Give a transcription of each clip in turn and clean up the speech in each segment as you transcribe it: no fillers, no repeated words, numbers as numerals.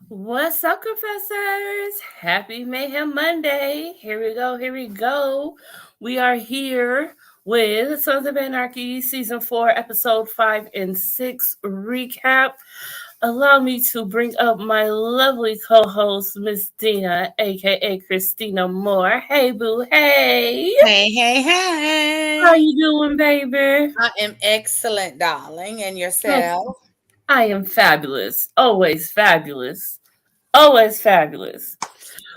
What's up, Confessors? Happy Mayhem Monday. Here we go. Here we go. We are here with Sons of Anarchy Season 4, Episode 5 and 6 recap. Allow me to bring up my lovely co host, Miss Dina, aka Christina Moore. Hey, boo. Hey. Hey, hey, How hey. you doing, baby? I am excellent, darling. And Oh, yourself? I am fabulous. Always fabulous. Always fabulous.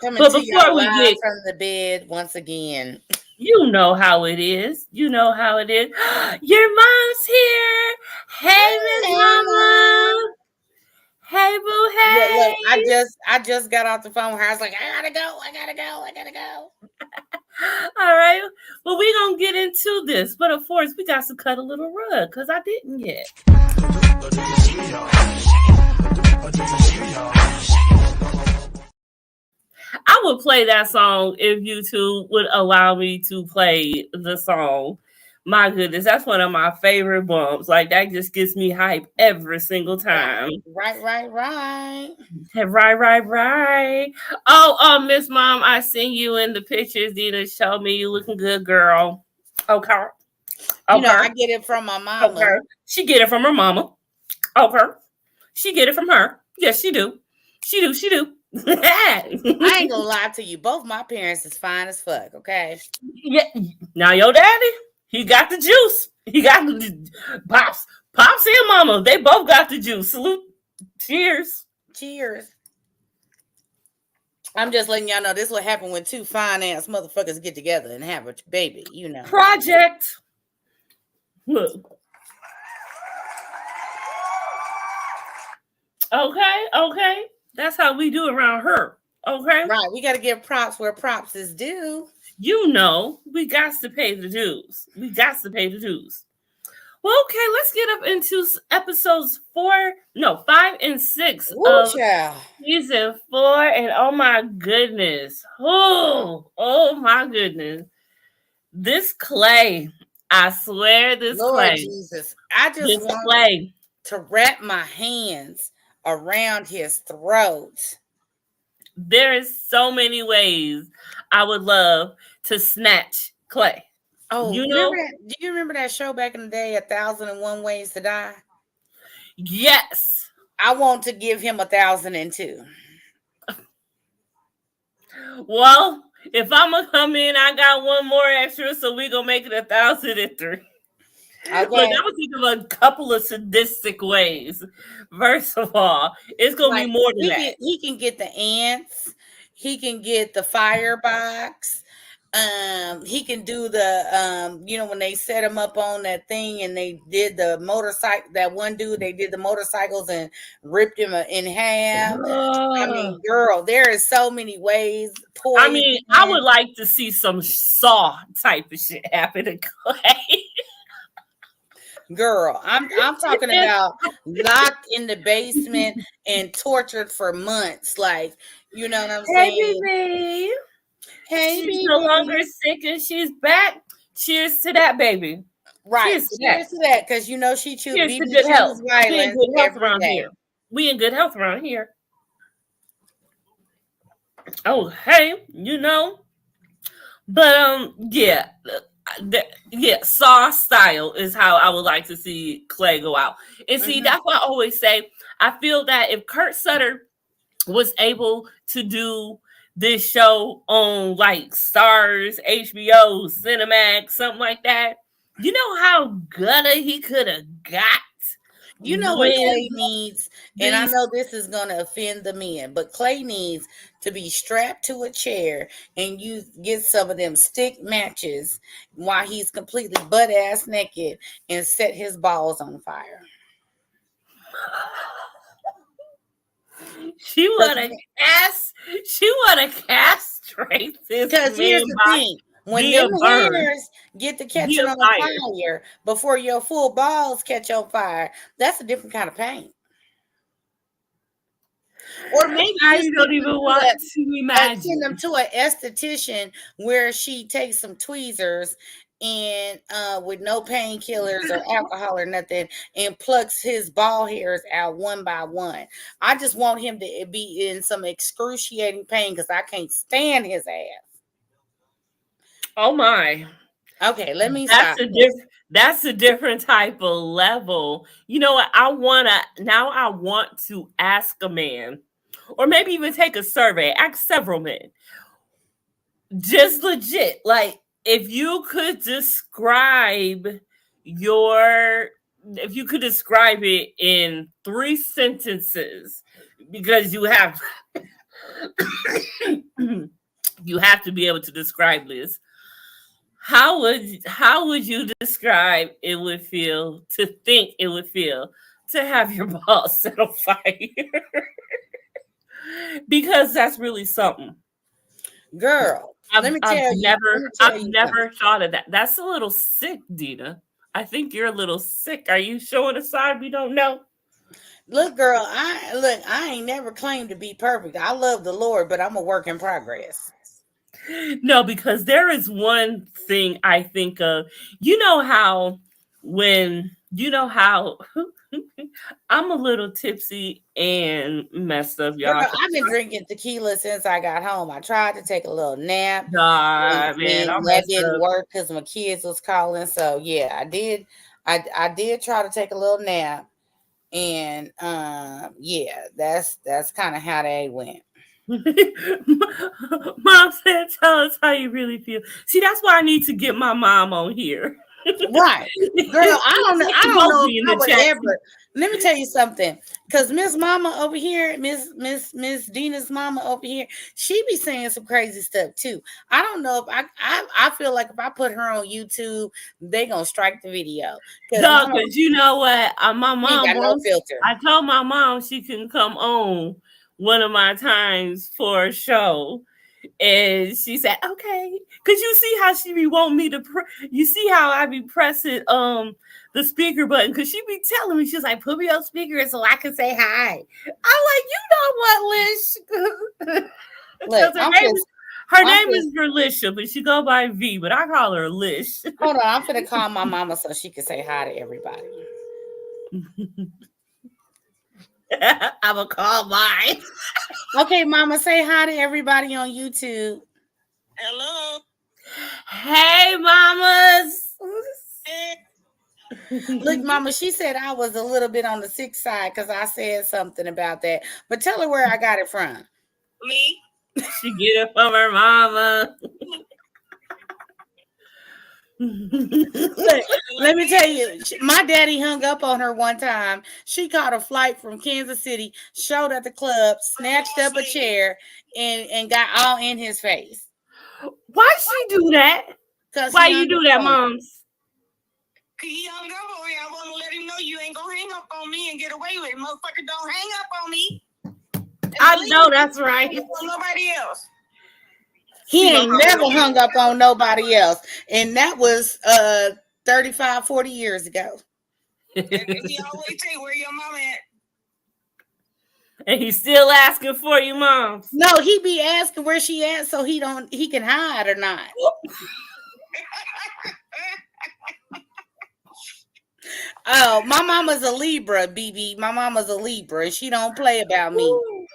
Coming But to before y'all we live get from the bed once again. You know how it is. You know how it is. Your mom's here. Hey, Miss Hey, Mama. Mom. Hey, boo. Look, I Hey. just I just got off the phone with her. I was like, I gotta go. All right. Well, we gonna get into this, but of course, we got to cut a little rug because I didn't yet. I would play that song if YouTube would allow me to play the song. My goodness, that's one of my favorite bumps. Like that just gets me hype every single time. Right. Right. Oh, Miss Mom, I seen you in the pictures. Dina showed me you looking good, girl. Okay. I Okay. get it from my mama. Okay. She get it from her mama. Okay. She get it from her. Yes, she do. She do. I ain't gonna lie to you. Both my parents is fine as fuck, okay? Yeah. Now your daddy, he got the juice. He got the pops and mama. They both got the juice. Salute. Cheers. Cheers. I'm just letting y'all know this will happen when two fine ass motherfuckers get together and have a baby. Project. Look. Okay. That's how we do around her. Okay. Right. We got to give props where props is due. You know, we got to pay the dues. Well, okay, let's get up into episodes 5 and 6 Woo, of child. season 4. And oh my goodness. Oh my goodness. This Clay, I swear this Lord Clay. Jesus. I just This want Clay. to wrap my hands around his throat. There is so many ways I would love to snatch Clay. Oh, You remember know? that? Do you remember that show back in the day, 1,001 Ways to Die? Yes. I want to give him 1,002. Well, if I'm gonna come in, I got one more extra, so we gonna make it 1,003. Okay. Look, I was thinking of a couple of sadistic ways. First of all, it's gonna be Like more than that. he can get the ants, he can get the firebox. He can do the when they set him up on that thing and they did the motorcycle, that one dude, they did the motorcycles and ripped him in half. I mean, girl, there is so many ways. I Poison. mean, I would like to see some Saw type of shit happen to Clay. Girl, I'm talking about locked in the basement and tortured for months. Like, you know what I'm Hey, saying? baby. Hey, She's no longer baby. sick and she's back. Cheers to that, baby. Right. Cheers to that. Cheers to that, because she Cheers to BB good health. choose We in violence good health every around here. day. We in good health around here. Oh, hey, But yeah, Saw style is how I would like to see Clay go out. And see, that's why I always say I feel that if Kurt Sutter was able to do this show on like Stars, HBO, Cinemax, something like that, you know how gutta he could have got. You know what Clay needs, and I know this is going to offend the men, but Clay needs to be strapped to a chair and you get some of them stick matches while he's completely butt ass naked and set his balls on fire. She wanna castrate this Because here's the thing. When them hairs get to catching on fire before your full balls catch on fire, that's a different kind of pain. Or maybe I don't even want to imagine. send them to an esthetician where she takes some tweezers and with no painkillers or alcohol or nothing, and plucks his ball hairs out one by one. I just want him to be in some excruciating pain because I can't stand his ass. Oh my. Okay, let me stop. That's a different type of level. You know what? I want to ask a man, or maybe even take a survey, ask several men. Just legit. Like, if you could describe your if you could describe it in 3 sentences, because you have to be able to describe this. How would you describe it would feel to think it would feel to have your balls set on fire? Because that's really something. Girl, let me I've tell you. Let me tell you something. never thought of that. That's a little sick, Dina. I think you're a little sick. Are you showing a side we don't know? Look, girl, I ain't never claimed to be perfect. I love the Lord, but I'm a work in progress. No, because there is one thing I think of. You know how I'm a little tipsy and messed up, Girl, y'all. I've been drinking tequila since I got home. I tried to take a little nap, God, man, I'm and that messed didn't up. work because my kids was calling. So yeah, I did. I did try to take a little nap, and yeah, that's kind of how they went. Mom said, "Tell us how you really feel." See, that's why I need to get my mom on here. Right, girl. I don't know. I don't Both know if be in I the would chat. ever. Let me tell you something. Cause Miss Mama over here, Miss Dina's mama over here, she be saying some crazy stuff too. I don't know if I feel like if I put her on YouTube, they gonna strike the video. Cause No, Mama because you know what? My she ain't mom got no once, filter. I told my mom she can come on one of my times for a show. And she said, okay. Cause you see how she be wanting me to you see how I be pressing the speaker button. Cause she be telling me, she's like, put me on speaker so I can say hi. I'm like, you know what, Lish? Look, Because her I'm name just is Verlisha, but she go by V, but I call her Lish. hold on. I'm finna call my mama so she can say hi to everybody. I'm gonna call mine. Okay, mama, say hi to everybody on YouTube. Hello. Hey, mamas. Look, mama, she said I was a little bit on the sick side because I said something about that. But tell her where I got it from. Me. She get it from her mama. Look, let me tell you, my daddy hung up on her one time. She caught a flight from Kansas City, showed at the club, snatched up a chair, and got all in his face. Why she do that? Because Why he you hung do up that, on her. moms? He hung up on me. I want to let him know you ain't gonna hang up on me and get away with it. Motherfucker, don't hang up on me. I know that's right. On nobody else. He ain't never hung up on nobody else. And that was 35, 40 years ago. He always say, where your mama at? And he's still asking for you, moms. No, he be asking where she at so he can hide or not. Oh, my mama's a Libra, BB. My mama's a Libra, and she don't play about me. Ooh.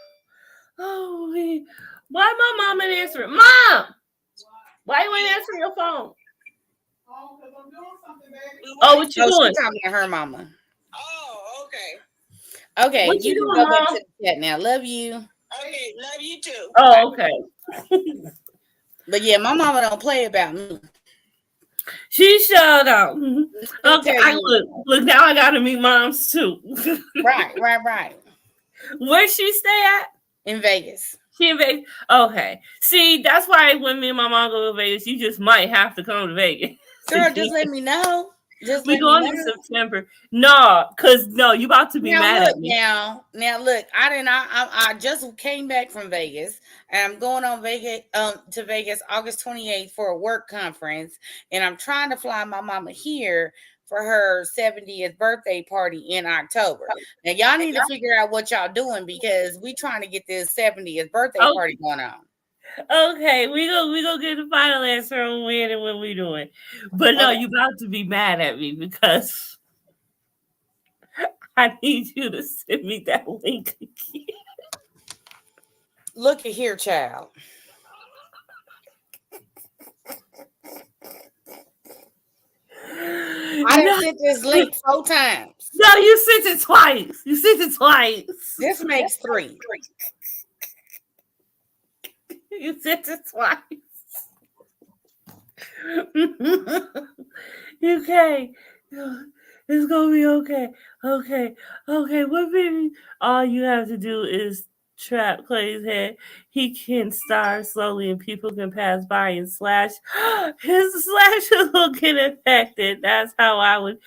Oh, why my mom ain't answering? Mom, why you ain't answering your phone? Oh, what you doing? She's talking to her mama. Oh, okay. Okay, What you you can doing, go back Mom? to the chat now. Love you. Okay, love you too. Oh, okay. But yeah, my mama don't play about me. She shut up. Okay, tell you. look. Now I gotta meet moms too. Right. Where she stay at? In Vegas. She in Vegas. Okay. See, that's why when me and my mom go to Vegas, you just might have to come to Vegas. Girl, just let me know. Just We let me going in know. September. No, cause no, you about to be Now mad look, at me. now look. I just came back from Vegas, and I'm going on Vegas to Vegas August 28th for a work conference, and I'm trying to fly my mama here for her 70th birthday party in October. Now y'all need to figure out what y'all doing because we trying to get this 70th birthday Oh, party going on. Okay, we gonna get the final answer on when and when we doing. But no, you about to be mad at me because I need you to send me that link again. Look at here, child. I done sent this link 4 times. No, you sent it twice. You sent it twice. This makes 3. You sent it twice. Okay. It's gonna be okay. Okay. What baby? All you have to do is trap Clay's head. He can start slowly and people can pass by and slash. His slashes will get infected. That's how I would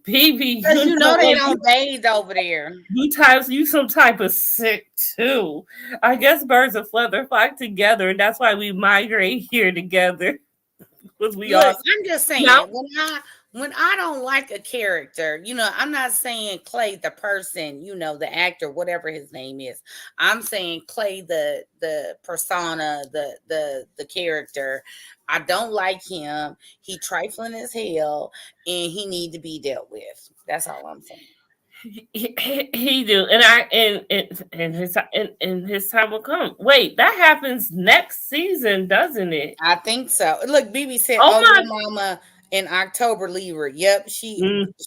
BB. Because you know they don't bathe over there. You some type of sick too. I guess birds of feather flock together, and that's why we migrate here together. Because we Look, all I'm just saying when I don't like a character, I'm not saying Clay the person, the actor, whatever his name is. I'm saying Clay the persona, the character. I don't like him. He trifling as hell, and he need to be dealt with. That's all I'm saying. He do, and his time will come. Wait, that happens next season, doesn't it? I think so. Look, BB said, "Oh, your mama in October leave her." Yep, she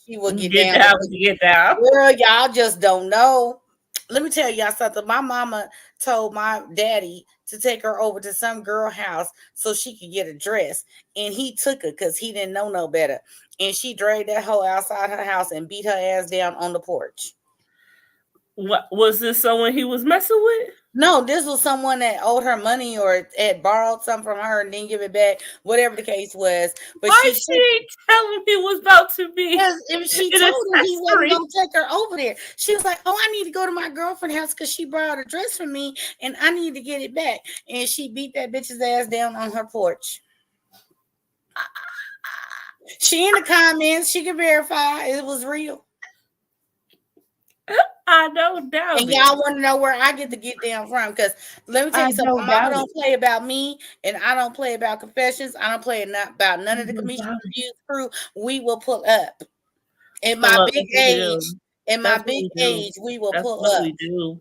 will get down. Get down. Girl, y'all just don't know. Let me tell y'all something. My mama told my daddy to take her over to some girl house so she could get a dress, and he took her because he didn't know no better. And she dragged that hoe outside her house and beat her ass down on the porch. What was this? Someone he was messing with? No, this was someone that owed her money or had borrowed something from her and didn't give it back, whatever the case was. But why she ain't tell him he was about to be? Because if she told him he wasn't going to take her over there, she was like, "Oh, I need to go to my girlfriend's house because she borrowed a dress from me and I need to get it back." And she beat that bitch's ass down on her porch. She in the comments, she can verify it was real. I don't doubt and y'all want to know where I get down from, because let me tell you something. My mama don't play about me, and I don't play about Confessions. I don't play about none of the commission reviews crew. We will pull up. In my big age, we will pull up. We do.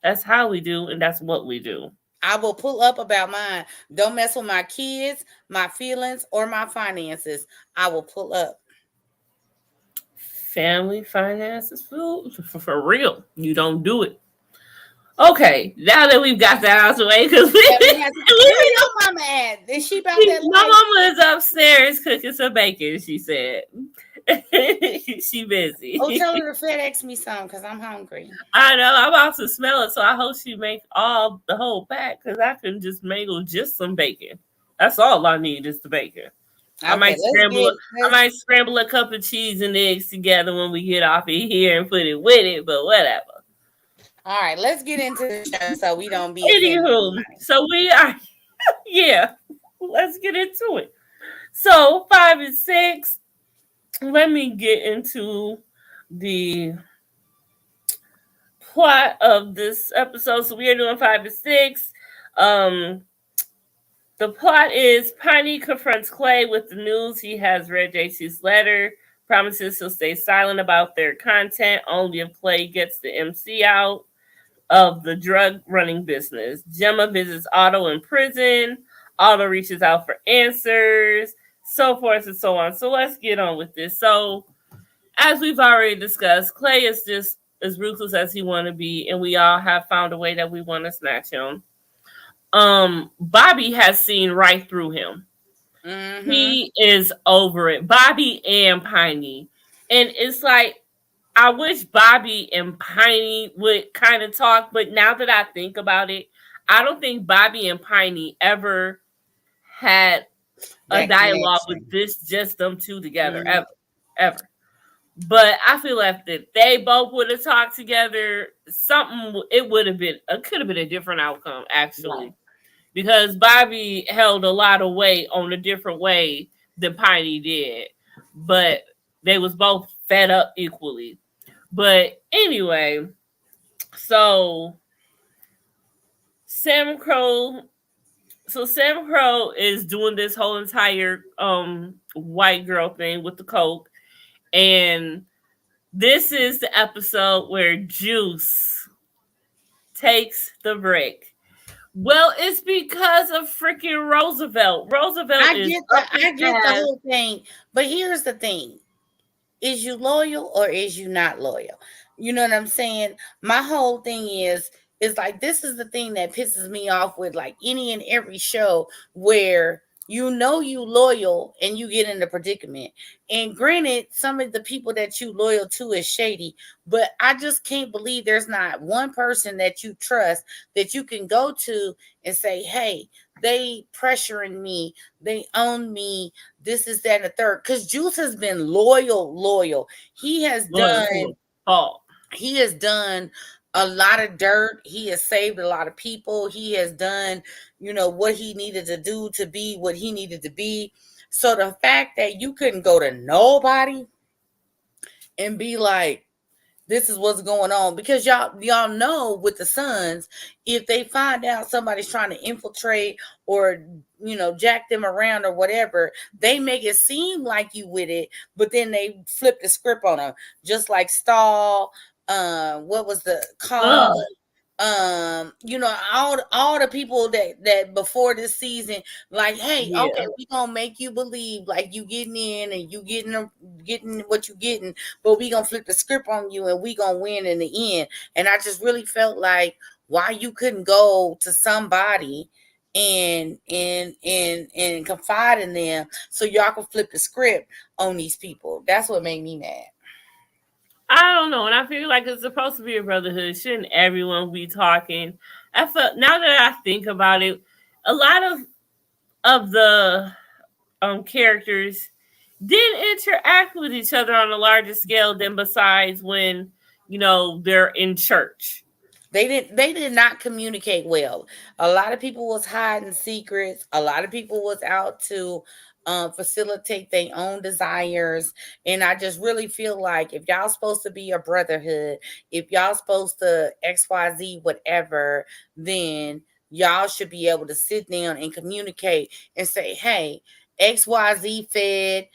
That's how we do, and that's what we do. I will pull up about mine. Don't mess with my kids, my feelings, or my finances. I will pull up. Family finances, for real. You don't do it. Okay, now that we've got that out of the way, because where your mama at? Is she about that? My mama is upstairs cooking some bacon. She said she busy. Oh, tell her to FedEx me some because I'm hungry. I know. I'm about to smell it, so I hope she make the whole pack because I can just mangle just some bacon. That's all I need is the bacon. Okay, I might scramble a cup of cheese and eggs together when we get off of here and put it with it, but whatever. All right, let's get into the show so we don't be. Anywho, so we are, yeah, let's get into it. So 5 and 6, let me get into the plot of this episode. So we are doing 5 and 6. The plot is Piney confronts Clay with the news he has read JC's letter, promises he'll stay silent about their content only if Clay gets the MC out of the drug running business. Gemma visits Otto in prison. Otto reaches out for answers, so forth and so on. So let's get on with this. So as we've already discussed, Clay is just as ruthless as he want to be, and we all have found a way that we want to snatch him. Bobby has seen right through him. Mm-hmm. He is over it. Bobby and Piney. And it's like, I wish Bobby and Piney would kind of talk, but now that I think about it, I don't think Bobby and Piney ever had a dialogue with just them two together, ever. But I feel like if they both would have talked together, it could have been a different outcome, actually. Right. Because Bobby held a lot of weight on a different way than Piney did. But they was both fed up equally. But anyway, so Sam Crow so Sam Crow is doing this whole entire white girl thing with the coke, and this is the episode where Juice takes the break. Well, it's because of freaking Roosevelt. Roosevelt is up his I get the ass. whole thing, but here's the thing. Is you loyal or is you not loyal? You know what I'm saying? My whole thing is like, this is the thing that pisses me off with like any and every show where you loyal and you get in the predicament. And granted, some of the people that you loyal to is shady, but I just can't believe there's not one person that you trust that you can go to and say, hey, they pressuring me, they own me, this is that and the third. Because Juice has been loyal. He has Loyal to a done fault. he has done a lot of dirt. He has saved a lot of people. He has done, what he needed to do to be what he needed to be. So the fact that you couldn't go to nobody and be like, this is what's going on, because y'all know with the Sons, if they find out somebody's trying to infiltrate or jack them around or whatever, they make it seem like you with it, but then they flip the script on them, just like Stahl. What was the call? All the people that before this season, like, hey, Yeah. okay, we gonna make you believe like you getting in and you getting what you getting, but we gonna flip the script on you and we gonna win in the end. And I just really felt like, why you couldn't go to somebody and confide in them so y'all can flip the script on these people. That's what made me mad. I don't know, and I feel like it's supposed to be a brotherhood. Shouldn't everyone be talking? I felt, now that I think about it, a lot of the characters did interact with each other on a larger scale than besides when they're in church. They did not communicate well. A lot of people was hiding secrets. A lot of people was out to facilitate their own desires. And I just really feel like, if y'all supposed to be a brotherhood, if y'all supposed to XYZ whatever, then y'all should be able to sit down and communicate and say, hey, XYZ fed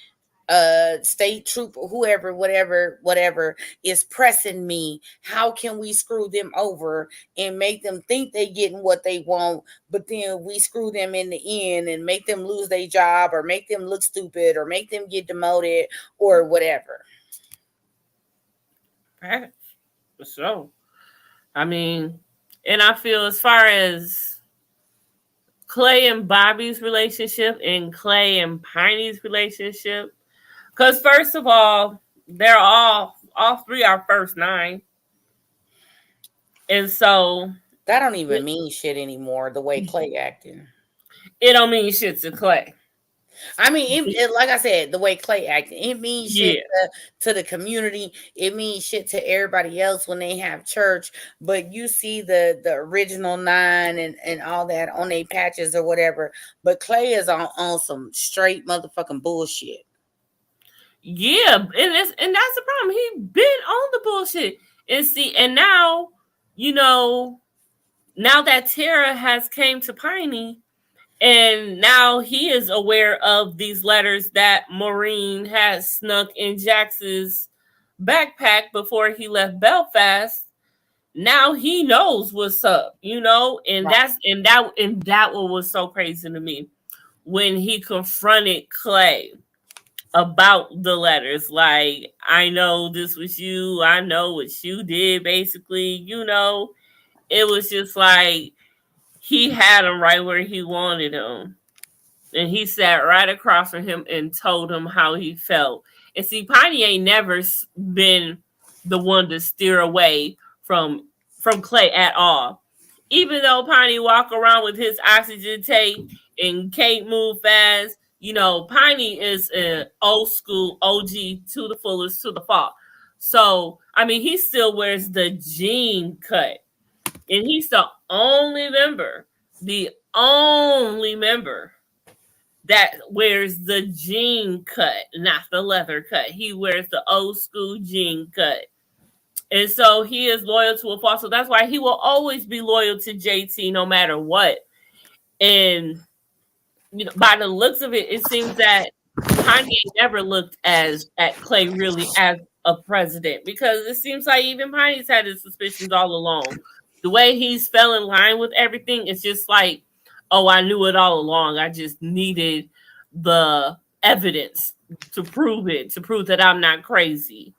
state trooper, whoever, whatever is pressing me. How can we screw them over and make them think they getting what they want, but then we screw them in the end and make them lose their job or make them look stupid or make them get demoted or whatever. Right. So, I mean, and I feel, as far as Clay and Bobby's relationship and Clay and Piney's relationship, because first of all, they're all three are first nine. And so that don't even mean shit anymore, the way Clay acting. It don't mean shit to Clay. I mean, like I said, the way Clay acting, it means shit to the community. It means shit to everybody else when they have church. But you see the original 9 and all that on their patches or whatever. But Clay is on some straight motherfucking bullshit. Yeah, and that's the problem. He been on the bullshit. And see, and now, now that Tara has came to Piney, and now he is aware of these letters that Maureen has snuck in Jax's backpack before he left Belfast. Now he knows what's up, and right. that what was so crazy to me when he confronted Clay about the letters. Like, I know this was you. I know what you did, basically. It was just like he had him right where he wanted him. And he sat right across from him and told him how he felt. And see, Piney ain't never been the one to steer away from Clay at all. Even though Piney walk around with his oxygen tank and can't move fast, Piney is an old school OG to the fullest, to the fault. So, I mean, he still wears the jean cut. And he's the only member that wears the jean cut, not the leather cut. He wears the old school jean cut. And so he is loyal to a fault. So that's why he will always be loyal to JT no matter what. And by the looks of it, it seems that Kanye never looked at Clay really as a president, because it seems like even Kanye's had his suspicions all along. The way he's fell in line with everything, it's just like, oh, I knew it all along. I just needed the evidence to prove it, to prove that I'm not crazy.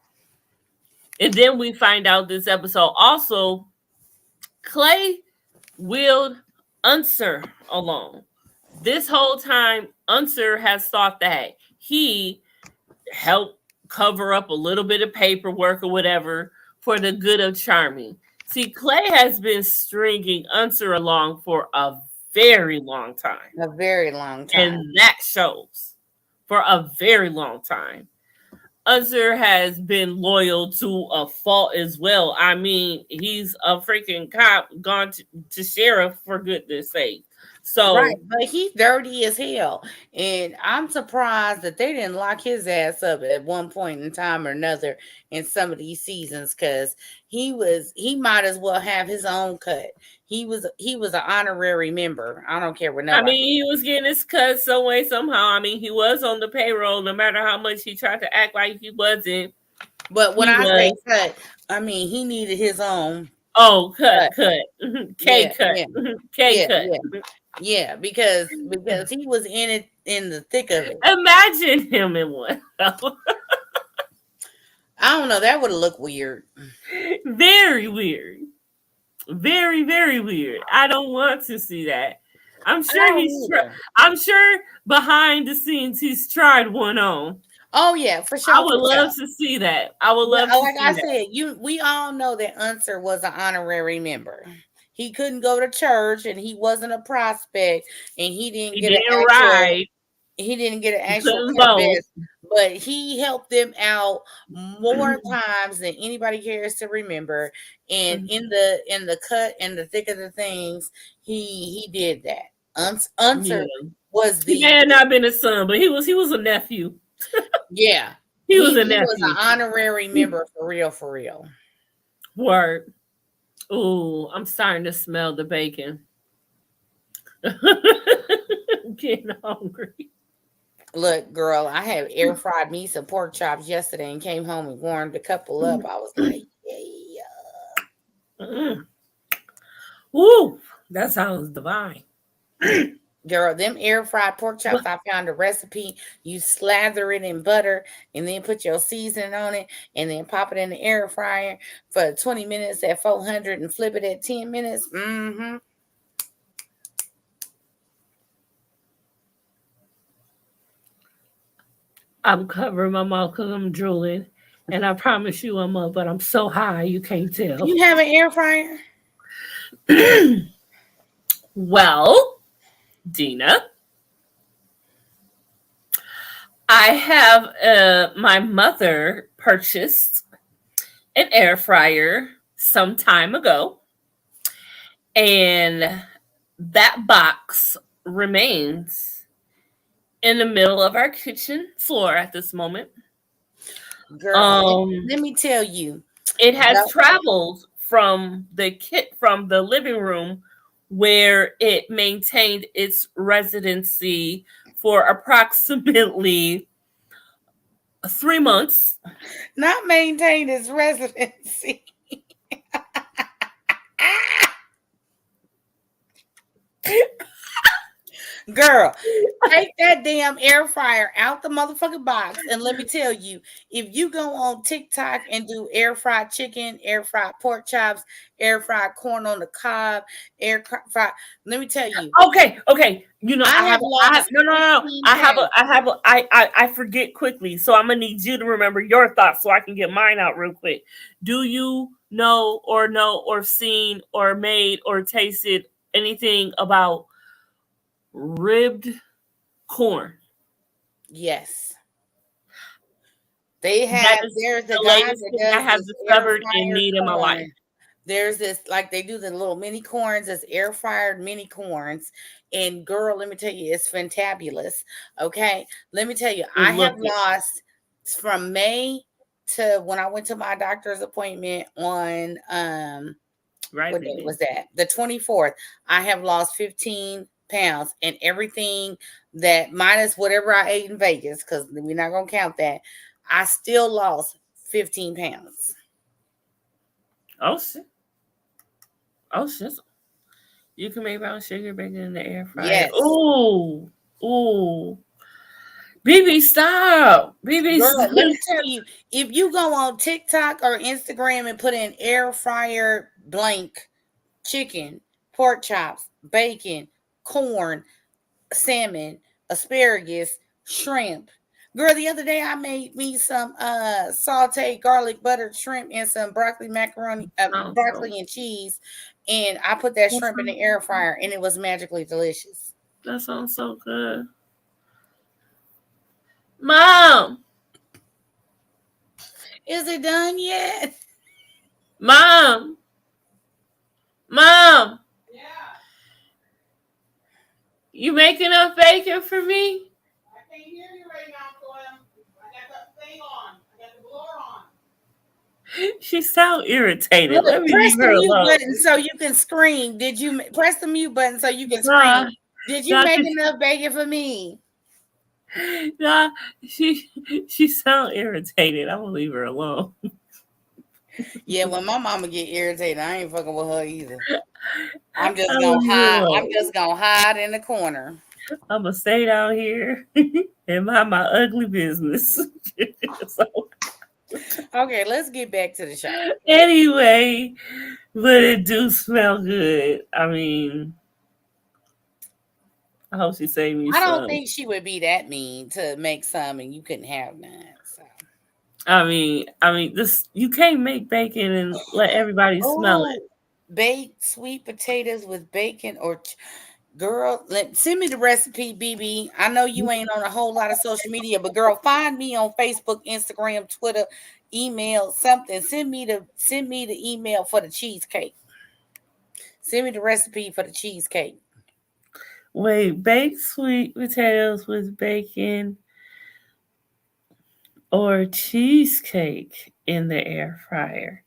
And then we find out this episode also, Clay willed Unser along. This whole time, Unser has thought that he helped cover up a little bit of paperwork or whatever for the good of Charming. See, Clay has been stringing Unser along for a very long time. A very long time. And that shows for a very long time. Unser has been loyal to a fault as well. I mean, he's a freaking cop gone to sheriff, for goodness sake. So, right, but he's dirty as hell, and I'm surprised that they didn't lock his ass up at one point in time or another in some of these seasons, because he might as well have his own cut. He was an honorary member. I don't care what nobody. I mean, he was getting his cut some way, somehow. I mean, he was on the payroll, no matter how much he tried to act like he wasn't. But when I say cut, I mean he needed his own. Oh, cut. K yeah, cut. Yeah. K cut. Yeah, because he was in the thick of it. Imagine him in one. I don't know. That would have looked weird. Very weird. Very, very weird. I don't want to see that. I'm sure I'm sure behind the scenes he's tried one on. Oh yeah, for sure. I would love to see that. I would love to like see I that. said, we all know that Unser was an honorary member. He couldn't go to church, and he wasn't a prospect, and he didn't get an actual best, but he helped them out more times than anybody cares to remember. And in the cut and the thick of the things, he did that. Unser was he may have not been a son, but he was a nephew. Yeah, he was a nephew. He was an honorary member for real. Word. Ooh, I'm starting to smell the bacon. I'm getting hungry. Look, girl, I had air fried me some pork chops yesterday and came home and warmed a couple up. I was like, yeah. Ooh, that sounds divine. Girl, them air fried pork chops, I found a recipe. You slather it in butter and then put your seasoning on it and then pop it in the air fryer for 20 minutes at 400 and flip it at 10 minutes. Mm-hmm. I'm covering my mouth because I'm drooling. And I promise you I'm up, but I'm so high you can't tell. You have an air fryer? Well, Dina, I have my mother purchased an air fryer some time ago, and that box remains in the middle of our kitchen floor at this moment. Girl, let me tell you, it has traveled from the living room where it maintained its residency for approximately 3 months. Not maintained its residency. Girl, take that damn air fryer out the motherfucking box, and let me tell you, if you go on TikTok and do air fried chicken, air fried pork chops, air fried corn on the cob, air fried, let me tell you. Okay. You know, I forget quickly, so I'm gonna need you to remember your thoughts so I can get mine out real quick. Do you know or seen or made or tasted anything about ribbed corn? Yes. They have. There's the guys that I have discovered in need in my life. There's this, like, they do the little mini corns as air fired mini corns. And girl, let me tell you, it's fantabulous. Okay. Let me tell you, I have lost from May to when I went to my doctor's appointment on what day was that? The 24th. I have lost 15 pounds, and everything that minus whatever I ate in Vegas, because we're not gonna count that, I still lost 15 pounds. Oh shit. Oh shit. You can make brown sugar bacon in the air fryer. Yes. Ooh. Ooh. BB, stop. BB, Girl, stop. let me tell you, if you go on TikTok or Instagram and put in air fryer blank chicken, pork chops, bacon, corn, salmon, asparagus, shrimp. Girl, the other day I made me some sauteed garlic buttered shrimp and some broccoli macaroni, broccoli and cheese, and I put that shrimp in the air fryer, and it was magically delicious. That sounds so good. Mom! Is it done yet? Mom! Mom! Yeah. You making enough bacon for me? I can't hear you right now, Clem. I got the thing on. I got the blower on. She sound irritated. Look, Let me press leave the her mute alone. button so you can scream. Did you press the mute button so you can Nah, scream? Did you nah, make enough bacon for me? nah, she sound irritated. I'm gonna leave her alone. Yeah, when my mama get irritated, I ain't fucking with her either. I'm just I'm gonna gonna leave her hide. I'm alone. just gonna hide in the corner. I'm gonna stay down here and mind my ugly business. So, Okay, let's get back to the show. anyway, but it do smell good. I mean, I hope she saved me I don't some. think she would be that mean to make some and you couldn't have none. So. I mean, this you can't make bacon and let everybody smell it. Oh, baked sweet potatoes with bacon or girl, send me the recipe, BB. I know you ain't on a whole lot of social media, but girl, find me on Facebook, Instagram, Twitter, email, something. Send me the email for the cheesecake. Send me the recipe for the cheesecake. Wait, baked sweet potatoes with bacon or cheesecake in the air fryer.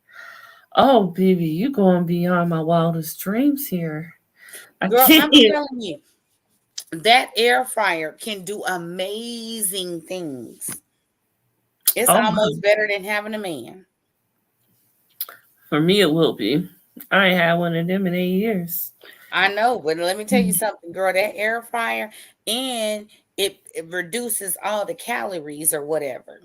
Oh, baby, you going beyond my wildest dreams here. I Girl, can't. I'm telling you, that air fryer can do amazing things. It's Oh, my. almost better than having a man. For me, it will be. I ain't had one of them in 8 years. I know, but let me tell you something, girl. That air fryer, and it reduces all the calories or whatever.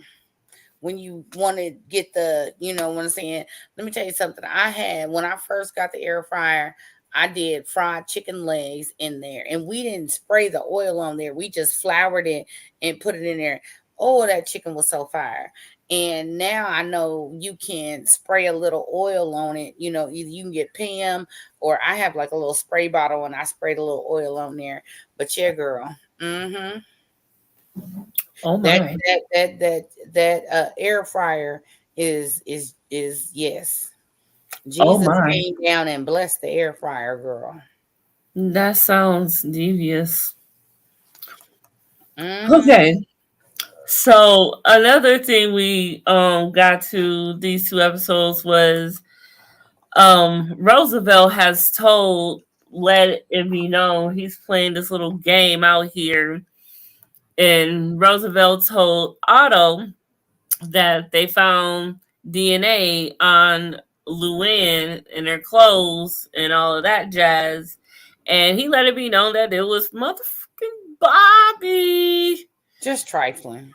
When you want to get the, you know what I'm saying? Let me tell you something. I had, when I first got the air fryer, I did fried chicken legs in there, and we didn't spray the oil on there. We just floured it and put it in there. Oh, that chicken was so fire. And now I know you can spray a little oil on it. You know, either you can get Pam, or I have like a little spray bottle and I sprayed a little oil on there. But yeah, girl. Mm-hmm. Oh, That my. air fryer is yes. Oh, Jesus my. came down and blessed the air fryer, girl. That sounds devious. Mm-hmm. Okay. So another thing we got to these two episodes was Roosevelt has told let it be known he's playing this little game out here, and Roosevelt told Otto that they found DNA on Luann in her clothes and all of that jazz, and he let it be known that it was motherfucking Bobby. Just trifling.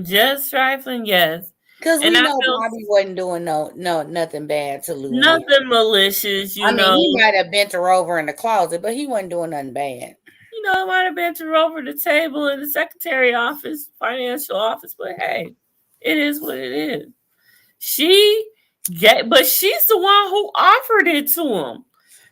Just trifling, yes. Because And we I know feel Bobby wasn't doing no nothing bad to Luann. nothing malicious, I mean, he might have bent her over in the closet, but he wasn't doing nothing bad. It might have been to over the table in the secretary office, financial office, but hey, it is what it is. But she's the one who offered it to him.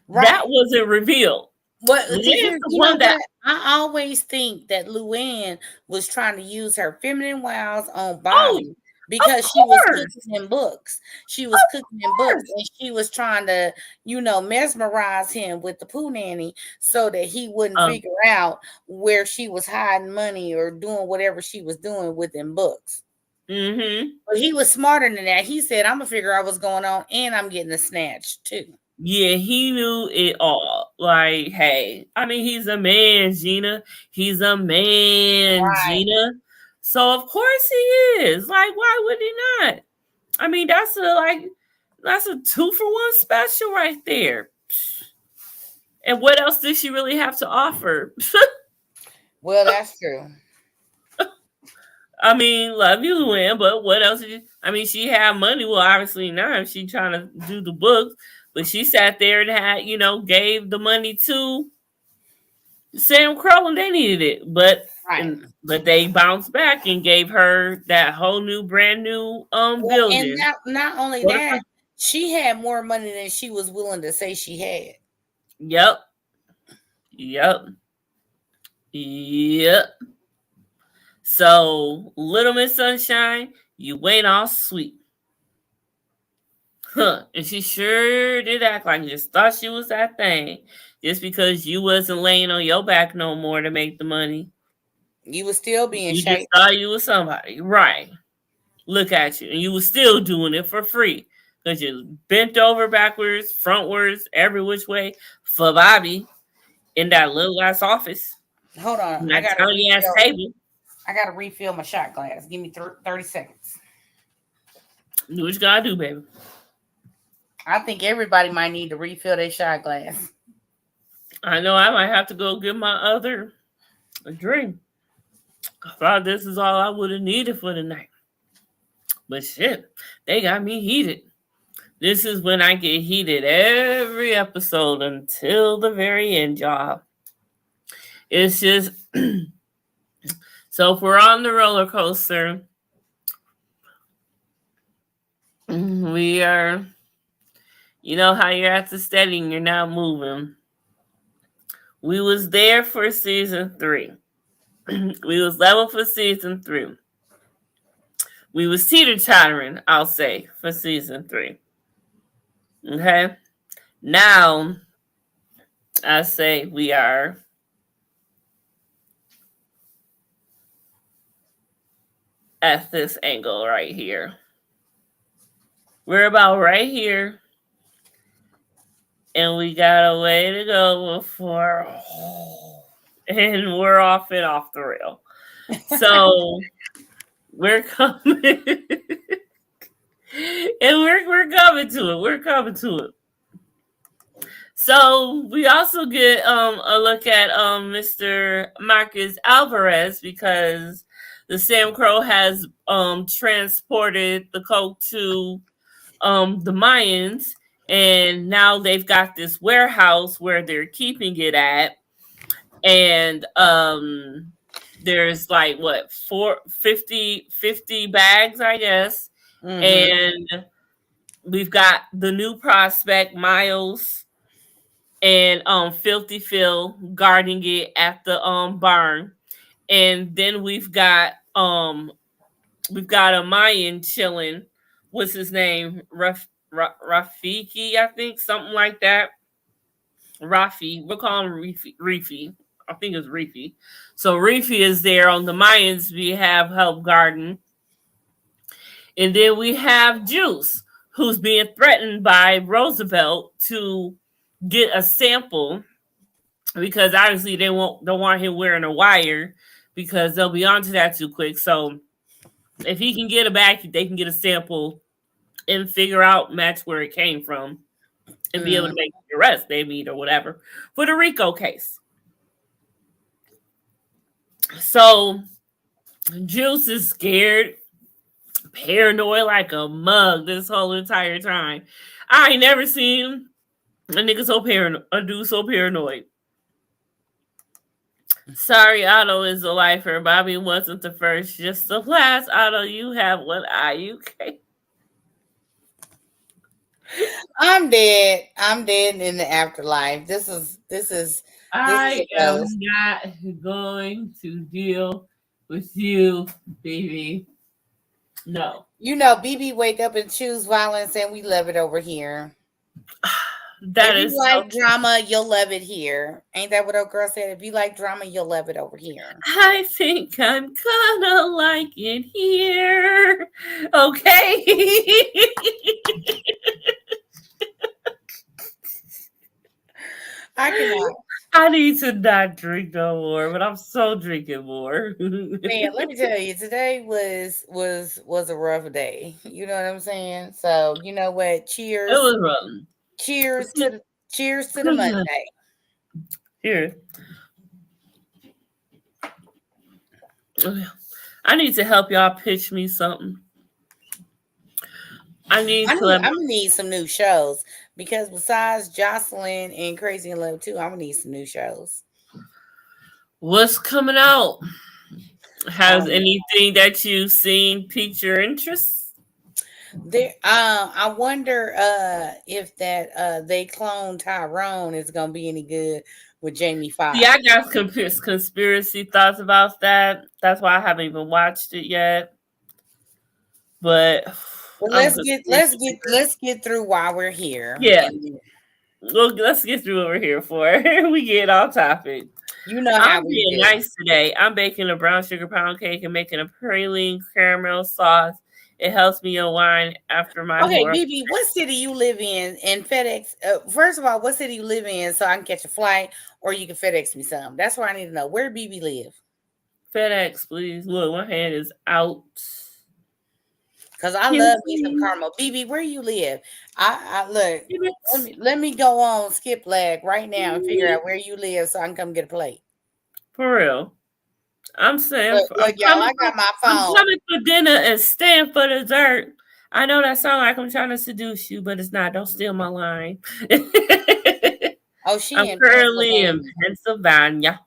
Right. That wasn't revealed. Well, Luann's the you one know that what? I always think that Luann was trying to use her feminine wiles on Bobby because she was cooking in books. She was cooking in books, and she was trying to, mesmerize him with the poo nanny so that he wouldn't figure out where she was hiding money or doing whatever she was doing within books. Mm-hmm. But he was smarter than that. He said, "I'm gonna figure out what's going on, and I'm getting a snatch too." Yeah, he knew it all. Like, hey, I mean, he's a man, Gina. He's a man, Right. Gina. So of course he is. Like, why would he not? I mean, that's a 2-for-1 special right there. And what else did she really have to offer? Well, that's true. I mean, love you, Luann, but what else did you? I mean, she had money. Well, obviously not. She trying to do the books, but she sat there and had, gave the money to Sam Crow, and they needed it, but Right. but they bounced back and gave her that whole new, brand new Well, and building. not only that, she had more money than she was willing to say she had. Yep. Yep. Yep. So, Little Miss Sunshine, you ain't all sweet. Huh. And she sure did act like you just thought she was that thing. Just because you wasn't laying on your back no more to make the money. You was still being You shady. just thought you was somebody. Right. Look at you. And you was still doing it for free. Because you bent over backwards, frontwards, every which way for Bobby in that little ass office. Hold on. That tiny ass table. I got to refill my shot glass. Give me 30 seconds. Do what you gotta do, baby. I think everybody might need to refill their shot glass. I know I might have to go get my other drink. I thought this is all I would have needed for the night. But shit, they got me heated. This is when I get heated every episode until the very end, y'all. It's just so if we're on the roller coaster, we are, you know how you're at the steady and you're not moving. We was there for season 3. We was level for season 3. We was teeter-tottering, I'll say, for season 3. Okay? Now, I say we are at this angle right here. We're about right here. And we got a way to go before... and we're off and off the rail. So... we're coming, and we're coming to it. We're coming to it. So we also get a look at Mr. Marcus Alvarez because the Sam Crow has transported the coke to the Mayans, and now they've got this warehouse where they're keeping it at, and there's like what 50 bags, I guess. Mm-hmm. And we've got the new prospect Miles and Filthy Phil guarding it at the barn. And then we've got a Mayan chilling. What's his name? Rafiki, I think, something like that. Rafi, we'll call him Reefy. I think it's Reefy. So Reefy is there on the Mayans. We have help garden. And then we have Juice, who's being threatened by Roosevelt to get a sample because obviously they don't want him wearing a wire because they'll be onto that too quick. So if he can get it back, they can get a sample and figure out, match where it came from and be able to make the arrest they need or whatever for the RICO case. So Juice is scared, paranoid like a mug this whole entire time. I ain't never seen a nigga so paranoid, a dude so paranoid. Sorry, Otto is a lifer. Bobby wasn't the first, just the last. Otto, you have one eye. You can't. I'm dead. I'm dead in the afterlife. This is. I am not going to deal with you, baby. No. You know, BB wake up and choose violence, and we love it over here. That if is you like drama, you'll love it here. Ain't that what old girl said? If you like drama, you'll love it over here. I think I'm gonna like it here. Okay. I cannot. I need to not drink no more, but I'm so drinking more. Man, let me tell you, today was a rough day. You know what I'm saying? So you know what? It Cheers, was wrong. cheers to cheers to the Monday. Here. I need to help y'all pitch me something. I'm gonna need some new shows because besides Jocelyn and Crazy in Love 2, I'm gonna need some new shows. What's coming out? Has anything that you've seen piqued your interest? There, I wonder if that they clone Tyrone is gonna be any good with Jamie Foxx. Yeah, I got conspiracy thoughts about that. That's why I haven't even watched it yet. But well, let's get through while we're here. Yeah. Well, let's get through what we're here for. We get off topic. You know how I'm being nice today. I'm baking a brown sugar pound cake and making a praline caramel sauce. It helps me unwind after my BB, what city you live in? And FedEx. First of all, what city you live in so I can catch a flight, or you can FedEx me some. That's what I need to know. Where BB live? FedEx, please. Look, my hand is out. Cause I love me some caramel. BB, where you live? I look. Let me go on skip lag right now and figure out where you live so I can come get a plate. For real. I'm saying, look y'all, I got my phone. I'm coming for dinner and staying for dessert. I know that sounds like I'm trying to seduce you, but it's not. Don't steal my line. I'm currently in Pennsylvania.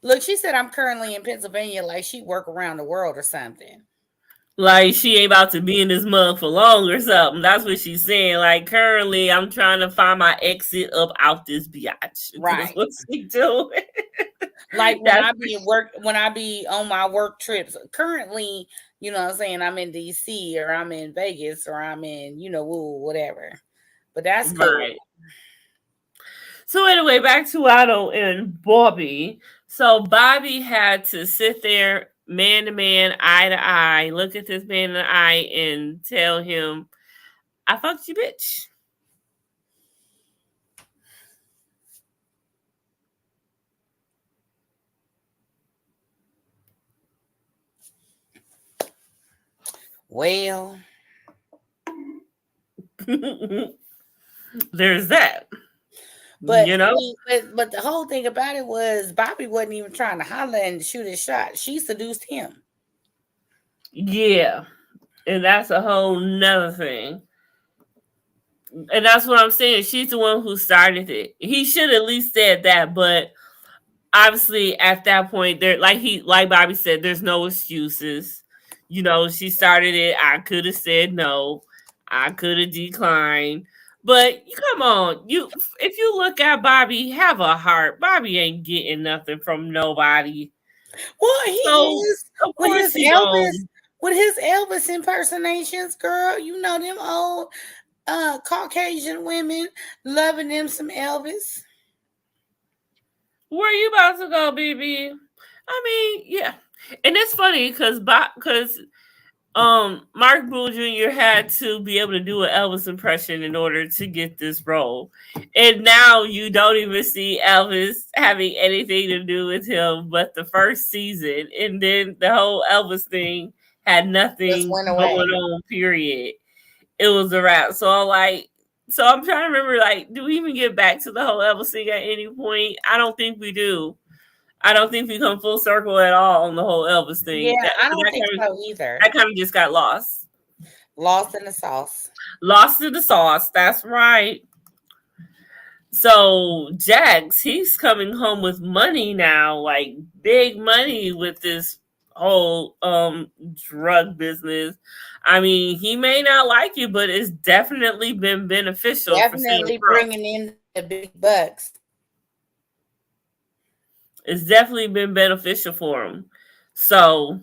Look, she said I'm currently in Pennsylvania, like she work around the world or something. Like she ain't about to be in this mug for long or something. That's what she's saying. Like currently, I'm trying to find my exit up out this biatch. Right. That's what she doing. Like when I be on my work trips. Currently, you know what I'm saying, I'm in DC or I'm in Vegas or I'm in, whatever. But that's cool. Right. So anyway, back to Otto and Bobby. So Bobby had to sit there man to man, eye to eye, look at this man in the eye and tell him, I fucked you, bitch. Well, there's that. But but the whole thing about it was Bobby wasn't even trying to holler and shoot his shot. She seduced him. Yeah. And that's a whole nother thing. And that's what I'm saying. She's the one who started it. He should at least said that, but obviously at that point, there, like Bobby said, there's no excuses. She started it. I could have said no. I could have declined. But come on, if you look at Bobby, have a heart. Bobby ain't getting nothing from nobody. Well, he is. Of course with his Elvis impersonations, girl. You know them old Caucasian women loving them some Elvis. Where you about to go, BB? I mean, yeah. And it's funny because Mark Bull Jr. had to be able to do an Elvis impression in order to get this role. And now you don't even see Elvis having anything to do with him but the first season. And then the whole Elvis thing had nothing going on, period. It was a wrap. So I'm trying to remember, do we even get back to the whole Elvis thing at any point? I don't think we do. I don't think we come full circle at all on the whole Elvis thing. Yeah, I don't think so either. I kind of just got lost. Lost in the sauce. Lost in the sauce. That's right. So Jax, he's coming home with money now, like big money with this whole drug business. I mean, he may not like it, but it's definitely been beneficial. Definitely bringing in the big bucks. It's definitely been beneficial for him. So,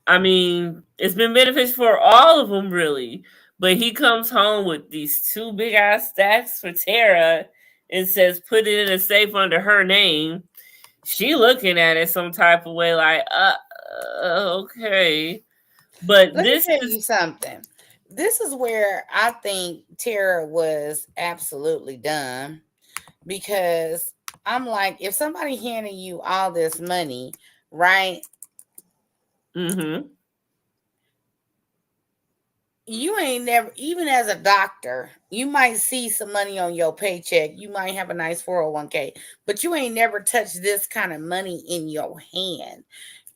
I mean, it's been beneficial for all of them, really. But he comes home with these 2 big ass stacks for Tara and says, put it in a safe under her name. She looking at it some type of way like, okay. But let me tell you something. This is where I think Tara was absolutely dumb, because I'm like, if somebody handing you all this money, right? Mm-hmm. You ain't never, even as a doctor, you might see some money on your paycheck. You might have a nice 401k, but you ain't never touched this kind of money in your hand.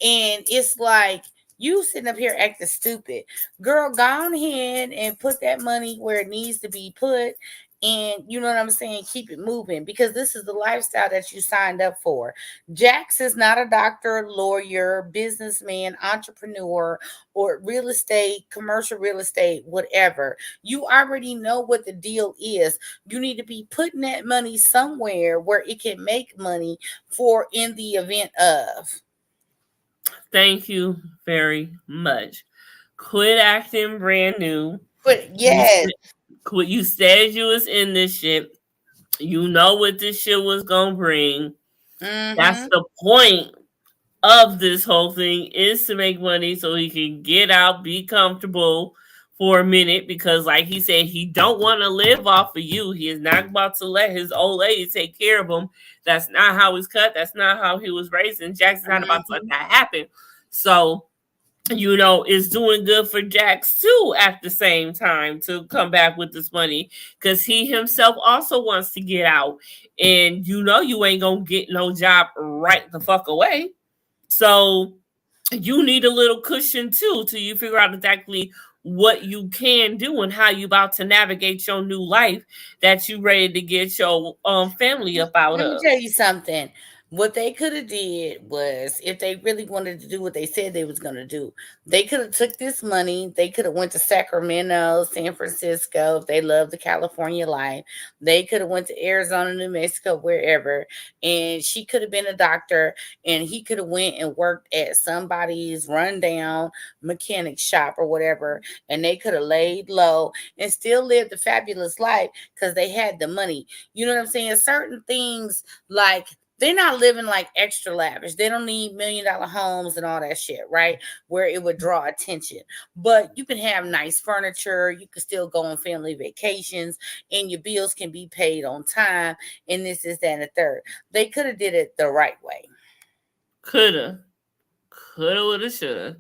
And it's like, you sitting up here acting stupid. Girl, go on ahead and put that money where it needs to be put. And you know what I'm saying? Keep it moving, because this is the lifestyle that you signed up for. Jax is not a doctor, lawyer, businessman, entrepreneur, or real estate, commercial real estate, whatever. You already know what the deal is. You need to be putting that money somewhere where it can make money for in the event of. Thank you very much. Quit acting brand new. But You yes. quit. You said you was in this shit. You know what this shit was gonna bring. That's Mm-hmm. the point of this whole thing, is to make money so he can get out, be comfortable for a minute, because like he said, he don't want to live off of you. He is not about to let his old lady take care of him. That's not how he's cut. That's not how he was raised, and Jackson's not about to let Mm-hmm. that happen. So, it's doing good for Jax too at the same time to come back with this money, because he himself also wants to get out. And you ain't gonna get no job right the fuck away. So you need a little cushion too, till you figure out exactly what you can do and how you about to navigate your new life that you ready to get your family up out Let me of. tell you something. What they could have did was, if they really wanted to do what they said they was going to do, they could have took this money. They could have went to Sacramento, San Francisco, if they love the California life. They could have went to Arizona, New Mexico, wherever. And she could have been a doctor, and he could have went and worked at somebody's rundown mechanic shop or whatever. And they could have laid low and still lived a fabulous life because they had the money. You know what I'm saying? Certain things, like, they're not living like extra lavish. They don't need $1 million homes and all that shit, right? Where it would draw attention. But you can have nice furniture. You can still go on family vacations, and your bills can be paid on time. And this is that and the third. They could have did it the right way. Coulda, woulda, shoulda.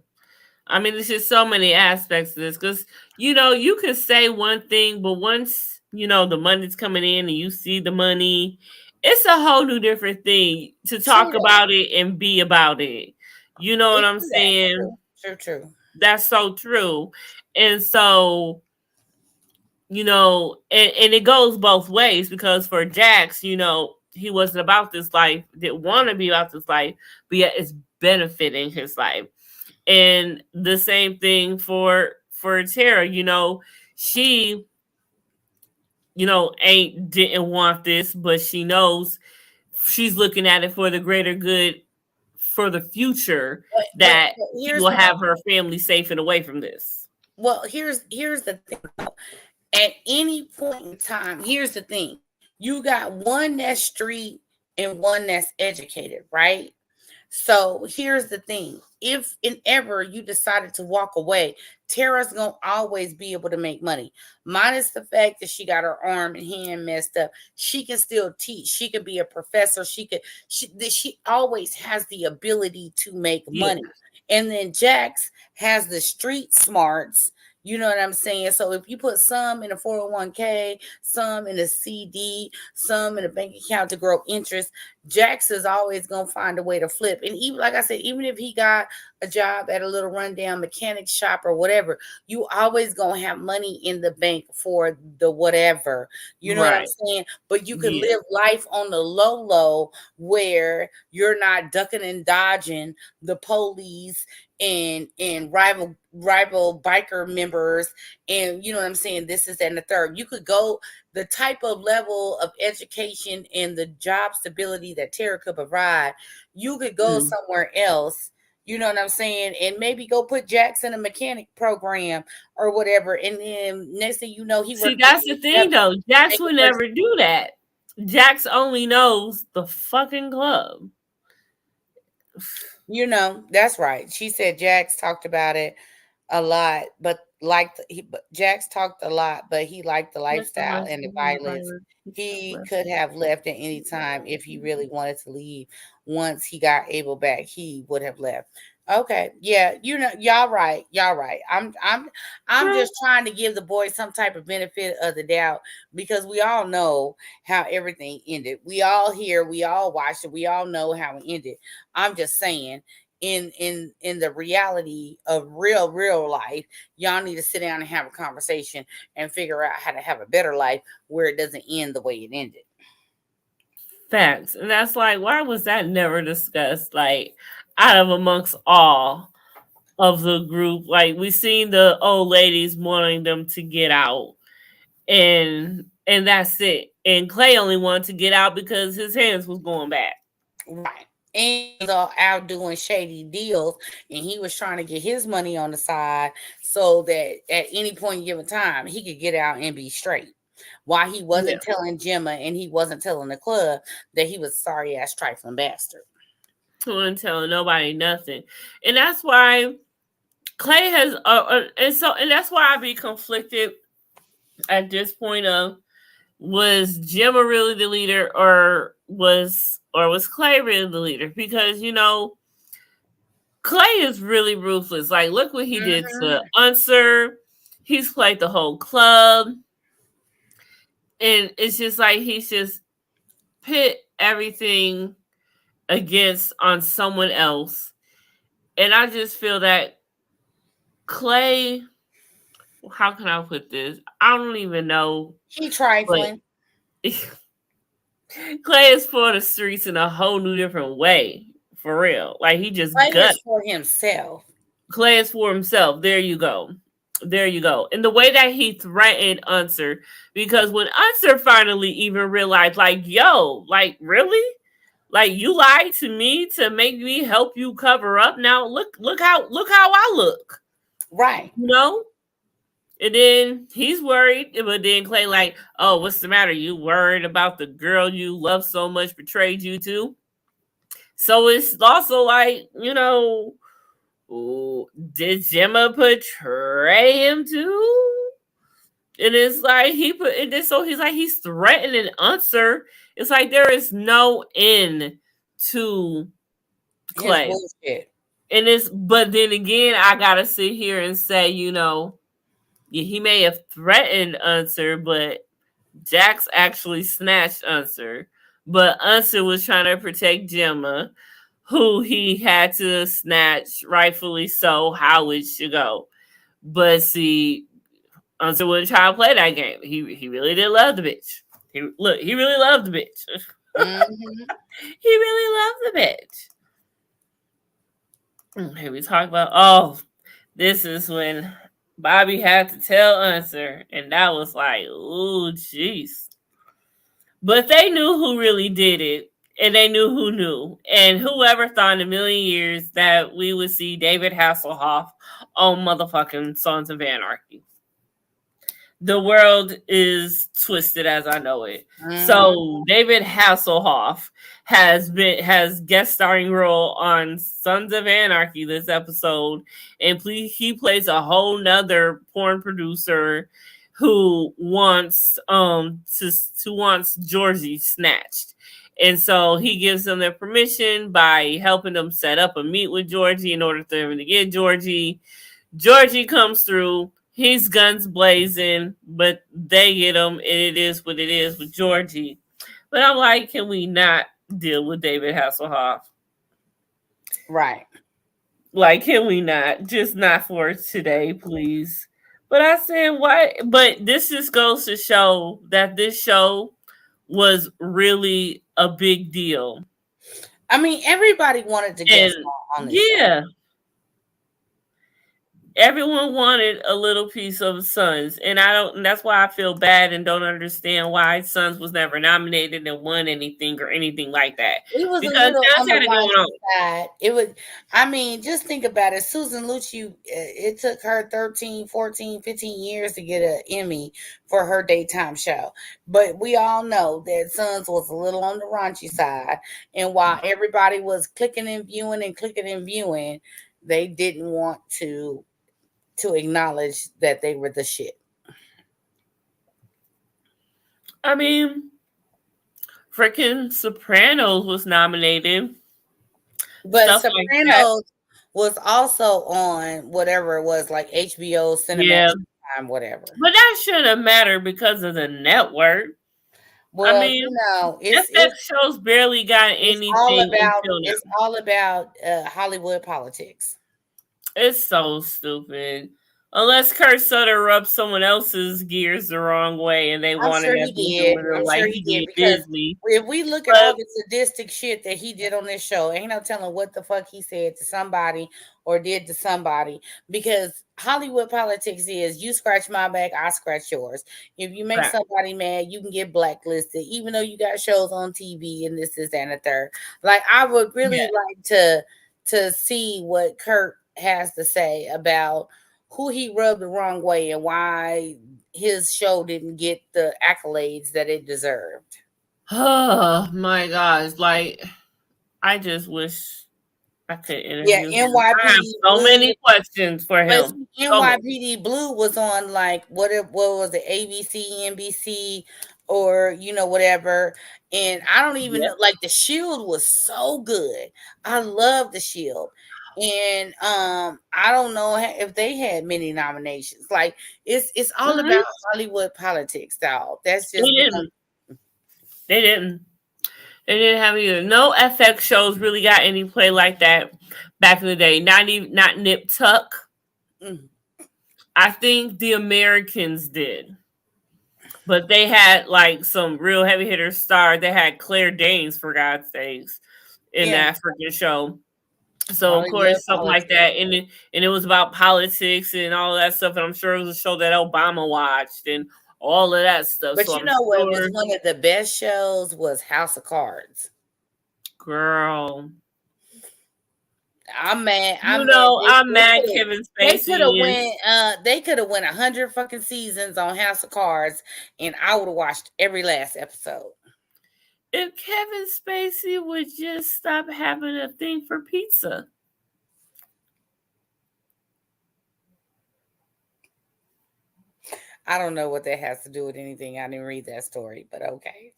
I mean, there's just so many aspects to this, because you can say one thing, but once the money's coming in and you see the money, it's a whole new different thing to talk True. about it and be about it. You know what I'm saying? True. True. True. That's so true. And so, and it goes both ways, because for Jax, he wasn't about this life, didn't want to be about this life, but yet it's benefiting his life. And the same thing for Tara, she ain't didn't want this, but she knows she's looking at it for the greater good, for the future, that she Here's will what. have her family safe and away from this. Well, here's the thing. At any point in time, here's the thing. You got one that's street and one that's educated, right? So here's the thing. If and ever you decided to walk away, Tara's gonna always be able to make money. Minus the fact that she got her arm and hand messed up. She can still teach. She could be a professor. She always has the ability to make Yeah. money. And then Jax has the street smarts. You know what I'm saying? So if you put some in a 401k, some in a CD, some in a bank account to grow interest, Jax is always gonna find a way to flip. And even like I said, even if he got a job at a little rundown mechanic shop or whatever, you always gonna have money in the bank for the whatever. You know what I'm Right. saying? But you could Yeah. live life on the low where you're not ducking and dodging the police and rival biker members, and you know what I'm saying, this is and the third. You could go the type of level of education and the job stability that Tara could provide. You could go Mm. somewhere else, you know what I'm saying, and maybe go put Jax in a mechanic program or whatever, and then next thing you know, he See, worked that's the thing though. Jax would for never do that. Jax only knows the fucking club. that's right. She said Jax talked about it a lot, but Jax talked a lot, but he liked the Mr. lifestyle and the Husband and violence. violence. He could have left at any time if he really wanted to leave. Once he got Abel back, he would have left. Okay, yeah, y'all right, y'all right. I'm True. just trying to give the boy some type of benefit of the doubt because we all know how everything ended. We all hear, we all watched it, we all know how it ended. I'm just saying, in the reality of real life, y'all need to sit down and have a conversation and figure out how to have a better life where it doesn't end the way it ended. Facts. And that's like, why was that never discussed? Like, out of amongst all of the group, like we seen the old ladies wanting them to get out, and that's it. And Clay only wanted to get out because his hands was going bad. Right. And he was all out doing shady deals, and he was trying to get his money on the side so that at any point given time he could get out and be straight. While he Yeah. wasn't telling Gemma and he wasn't telling the club that he was sorry ass trifling bastard. He wasn't telling nobody nothing. And that's why Clay has and that's why I be conflicted at this point of, was Gemma really the leader, or was Clay really the leader? Because Clay is really ruthless. Like, look what he did to Unser. He's played the whole club, and it's just like he's just pit everything against on someone else. And I just feel that Clay, how can I put this? I don't even know. He trifling. Clay is for the streets in a whole new different way. For real. Like, he just Clay gut. is for himself. Clay is for himself. There you go. There you go. And the way that he threatened Unser, because when Unser finally even realized, like, yo, like, really? Like, you lied to me to make me help you cover up. Now look how I look. Right. And then he's worried, but then Clay like, oh, what's the matter? You worried about the girl you love so much betrayed you too? So it's also like, did Gemma betray him too? And it's like he's threatening Unser. It's like there is no end to Clay. His bullshit. But then again, I gotta sit here and say, he may have threatened Unser, but Jax actually snatched Unser. But Unser was trying to protect Gemma, who he had to snatch, rightfully so, how it should go. But see, Unser wouldn't try to play that game. He really did love the bitch. He really loved the bitch. Mm-hmm. He really loved the bitch. Here we talk about, this is when Bobby had to tell Unser, and that was like, ooh, jeez. But they knew who really did it, and they knew who knew. And whoever thought in a million years that we would see David Hasselhoff on motherfucking Sons of Anarchy. The world is twisted as I know it. Mm-hmm. So David Hasselhoff has guest starring role on Sons of Anarchy this episode, and he plays a whole nother porn producer who wants Georgie snatched. And so he gives them their permission by helping them set up a meet with Georgie in order for them to get Georgie. Georgie comes through. He's guns blazing, but they get him, and it is what it is with Georgie. But I'm like, can we not deal with David Hasselhoff? Right. Like, can we not? Just not for today, please. But I said, what? But this just goes to show that this show was really a big deal. I mean, everybody wanted to get on this show. Everyone wanted a little piece of Sons, and that's why I feel bad and don't understand why Sons was never nominated and won anything or anything like that. It was because a little on the right side. It was, I mean, just think about it. Susan Lucci, it took her 13, 14, 15 years to get an Emmy for her daytime show. But we all know that Sons was a little on the raunchy side. And while everybody was clicking and viewing, they didn't want to to acknowledge that they were the shit. I mean, freaking Sopranos was nominated. But Stuff like that. Sopranos was also on whatever it was, like HBO, Cinemax Yeah. Time, whatever. But that shouldn't have mattered because of the network. I Well, mean, it's FX shows barely got anything until it's now. all about Hollywood politics. It's so stupid. Unless Kurt Sutter rubbed someone else's gears the wrong way and they I'm wanted sure he that to do did. with it I'm like sure he he did did because Disney. if we look at But all the sadistic shit that he did on this show, ain't no telling what the fuck he said to somebody or did to somebody. Because Hollywood politics is you scratch my back, I scratch yours. If you make right. somebody mad, you can get blacklisted, even though you got shows on TV and this, that, and the third. Like I would really Yeah. like to see what Kurt has to say about who he rubbed the wrong way and why his show didn't get the accolades that it deserved. Oh my gosh. Like, I just wish I could Yeah, interview him. I have NYPD so Blue. many questions for But him. So many. NYPD Blue was on like what was it, ABC, NBC, or whatever. And I don't even Yep. know, like the Shield was so good. I love the Shield. And I don't know if they had many nominations. Like it's all Mhm. about Hollywood politics, dog. That's They just become. didn't. They didn't. They didn't have either. No FX shows really got any play like that back in the day. Not even not Nip Tuck. Mm. I think the Americans did. But they had like some real heavy hitter stars. They had Claire Danes, for God's sakes, in Yeah, that freaking show. So of Hollywood course something like politics. that, and it was about politics and all that stuff. And I'm sure it was a show that Obama watched and all of that stuff. But So you I'm know what was sure, one of the best shows was House of Cards. girl, I'm mad. you I'm mad. know, I'm mad Kevin They could have Spacey is. went. They could have went 100 fucking seasons on House of Cards, and I would have watched every last episode. If Kevin Spacey would just stop having a thing for pizza. I don't know what that has to do with anything. I didn't read that story, but okay.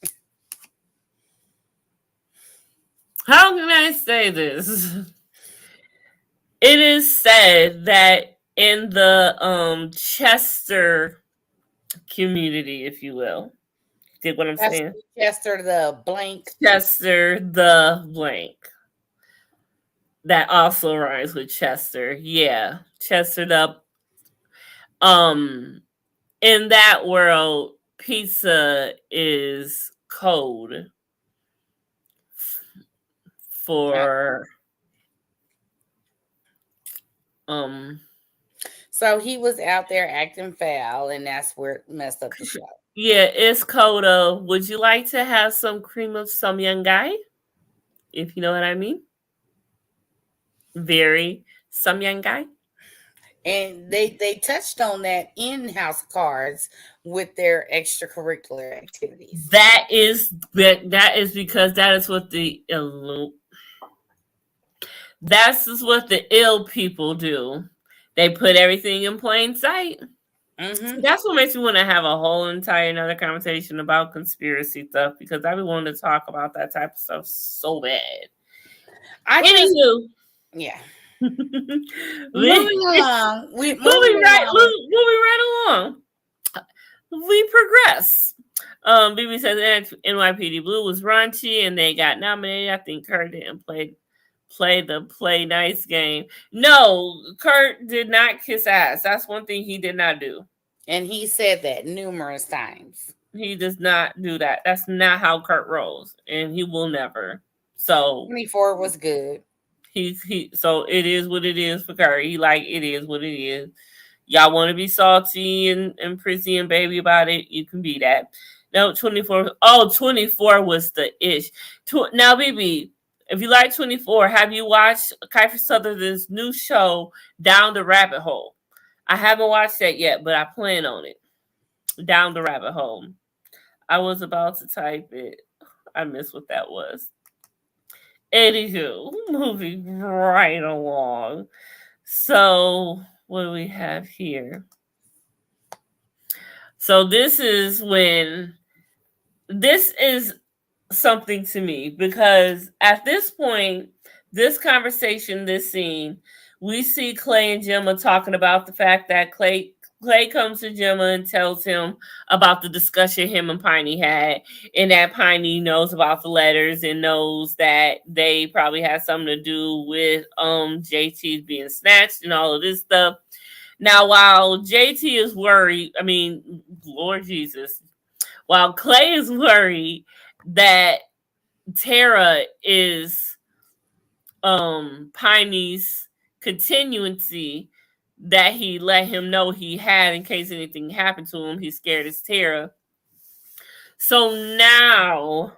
How can I say this? It is said that in the Chester community, if you will. Get what I'm That's saying? Chester the blank. Chester the blank. That also rhymes with Chester. Yeah. Chester the in that world, pizza is code for um So he was out there acting foul, and that's where it messed up the show. yeah, it's code of would you like to have some cream of some young guy? If you know what I mean. Very some young guy. And they touched on that in House of Cards with their extracurricular activities. That is because that is what that's just what the ill people do. They put everything in plain sight. Mm-hmm. That's what makes me want to have a whole entire another conversation about conspiracy stuff because I be wanting to talk about that type of stuff so bad. Anywho, yeah. moving along. Moving right along. We progress. BB says NYPD Blue was raunchy and they got nominated. I think Kurt didn't play the play nice game. No, Kurt did not kiss ass. That's one thing he did not do. And he said that numerous times. He does not do that. That's not how Kurt rolls, and he will never. So 24 was good. So it is what it is for Kurt. He like it is what it is. Y'all want to be salty and prissy and baby about it, you can be that. No, 24. Oh, 24 was the ish. Now, BB, if you like 24, have you watched Kiefer Sutherland's new show, Down the Rabbit Hole? I haven't watched that yet, but I plan on it. Down the Rabbit Hole. I was about to type it. I missed what that was. Anywho, moving right along. So what do we have here? So this is something to me, because at this point, this conversation, this scene, we see Clay and Gemma talking about the fact that Clay comes to Gemma and tells him about the discussion him and Piney had, and that Piney knows about the letters and knows that they probably had something to do with JT's being snatched and all of this stuff. Now, while JT is worried, I mean, Lord Jesus, while Clay is worried that Tara is Piney's continuancy that he let him know he had in case anything happened to him, he's scared it's Tara. So now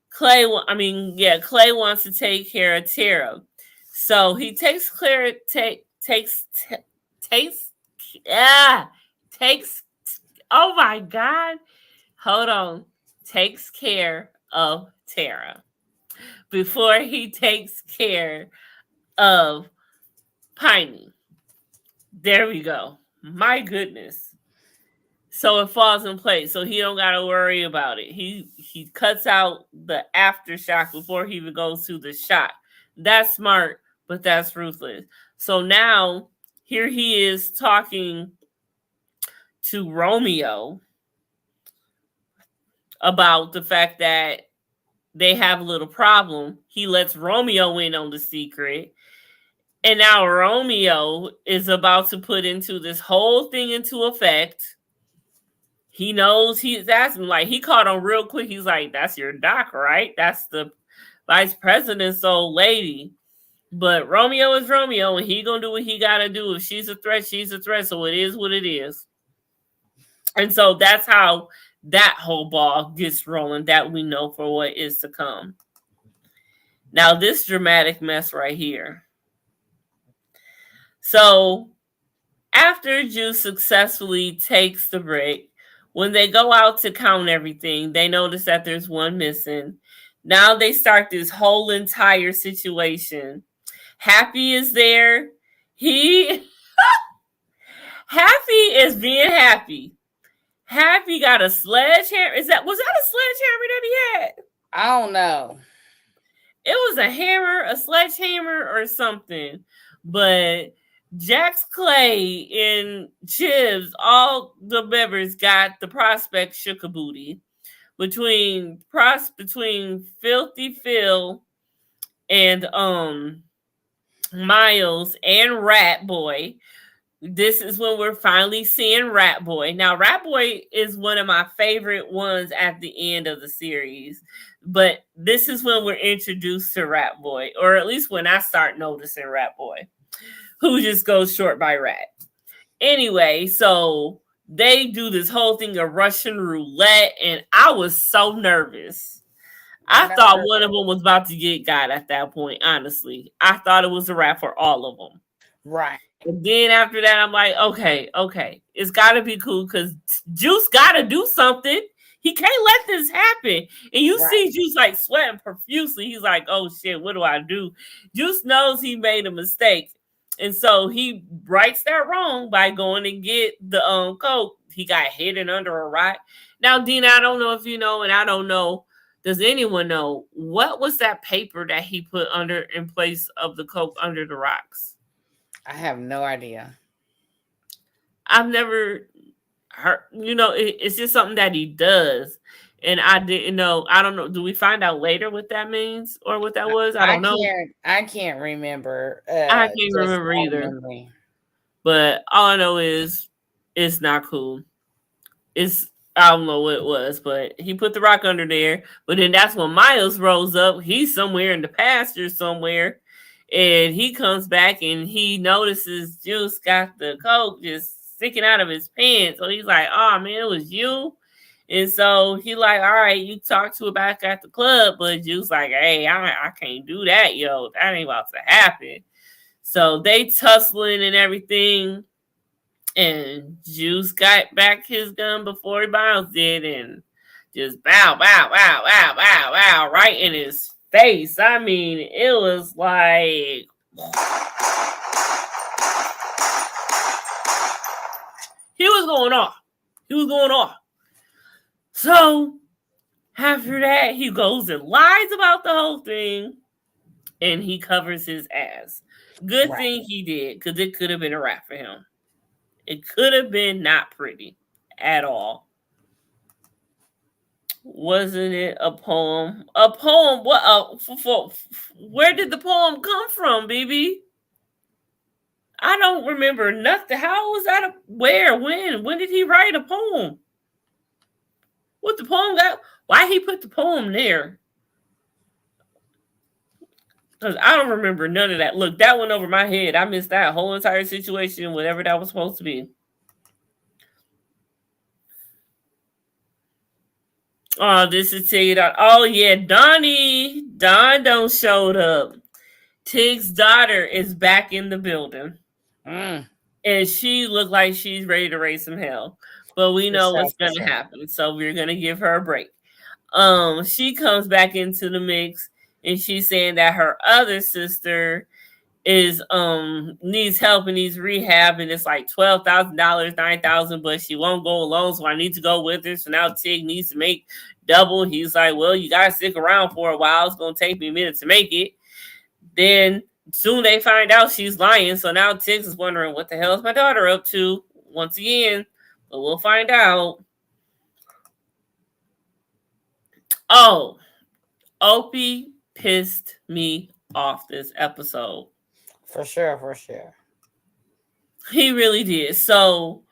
Clay wants to take care of Tara. So he takes oh my God. Hold on. Takes care of Tara before he takes care of Piney. There we go. My goodness. So it falls in place. So he don't gotta worry about it. He cuts out the aftershock before he even goes to the shock. That's smart, but that's ruthless. So now here he is talking to Romeo about the fact that they have a little problem. He lets Romeo in on the secret. And now Romeo is about to put into this whole thing into effect. He knows he's asking, like, he caught on real quick. He's like, that's your doc, right? That's the vice president's old lady. But Romeo is Romeo, and he gonna do what he gotta do. If she's a threat, she's a threat. So it is what it is. And so that's how that whole ball gets rolling, that we know for what is to come. Now, this dramatic mess right here. So after Juice successfully takes the break, when they go out to count everything, they notice that there's one missing. Now they start this whole entire situation. Happy is there. Happy is being happy. Happy got a sledgehammer. Was that a sledgehammer that he had? I don't know. It was a hammer, a sledgehammer, or something. But Jax, Clay, and Chibs, all the members got the prospect shook a booty. Between Filthy Phil and Miles and Rat Boy. This is when we're finally seeing Rat Boy. Now, Rat Boy is one of my favorite ones at the end of the series. But this is when we're introduced to Rat Boy. Or at least when I start noticing Rat Boy. Who just goes short by Rat. Anyway, so they do this whole thing of Russian roulette. And I was so nervous. I thought one of them was about to get got at that point, honestly. I thought it was a wrap for all of them. Right. And then after that, I'm like, okay. It's got to be cool because Juice got to do something. He can't let this happen. And you see Juice like sweating profusely. He's like, oh shit, what do I do? Juice knows he made a mistake. And so he rights that wrong by going and get the coke. He got hidden under a rock. Now, Dina, I don't know if you know, and I don't know. Does anyone know what was that paper that he put under in place of the coke under the rocks? I have no idea. I've never heard, it's just something that he does. And I didn't know. I don't know. Do we find out later what that means or what that was? I don't know. I can't remember. I can't remember either. But all I know is it's not cool. I don't know what it was, but he put the rock under there. But then that's when Miles rolls up. He's somewhere in the pasture somewhere. And he comes back and he notices Juice got the coke just sticking out of his pants. So he's like, oh man, it was you. And so he like, all right, you talk to it back at the club. But Juice like, hey, I can't do that, yo. That ain't about to happen. So they tussling and everything. And Juice got back his gun before Miles did and just bow, right in his face. I mean, it was like... He was going off. So after that, he goes and lies about the whole thing, and he covers his ass. Good thing he did, because it could have been a wrap for him. It could have been not pretty at all. Wasn't it a poem? A poem? What? Where did the poem come from, BB? I don't remember nothing. How was that? Where? When? When did he write a poem? What the poem got? Why he put the poem there? Because I don't remember none of that. Look, that went over my head. I missed that whole entire situation, whatever that was supposed to be. Oh, this is Tig. Oh, yeah, Donnie. Don don't showed up. Tig's daughter is back in the building. And she looked like she's ready to raise some hell. But we know what's going to happen. So we're going to give her a break. She comes back into the mix, and she's saying that her other sister is needs help and needs rehab, and it's like $12,000, $9,000, but she won't go alone, so I need to go with her. So now Tig needs to make double. He's like, well, you gotta stick around for a while. It's gonna take me a minute to make it. Then soon they find out she's lying, so now Tig is wondering what the hell is my daughter up to once again, but we'll find out. Oh, Opie pissed me off this episode. For sure. He really did. So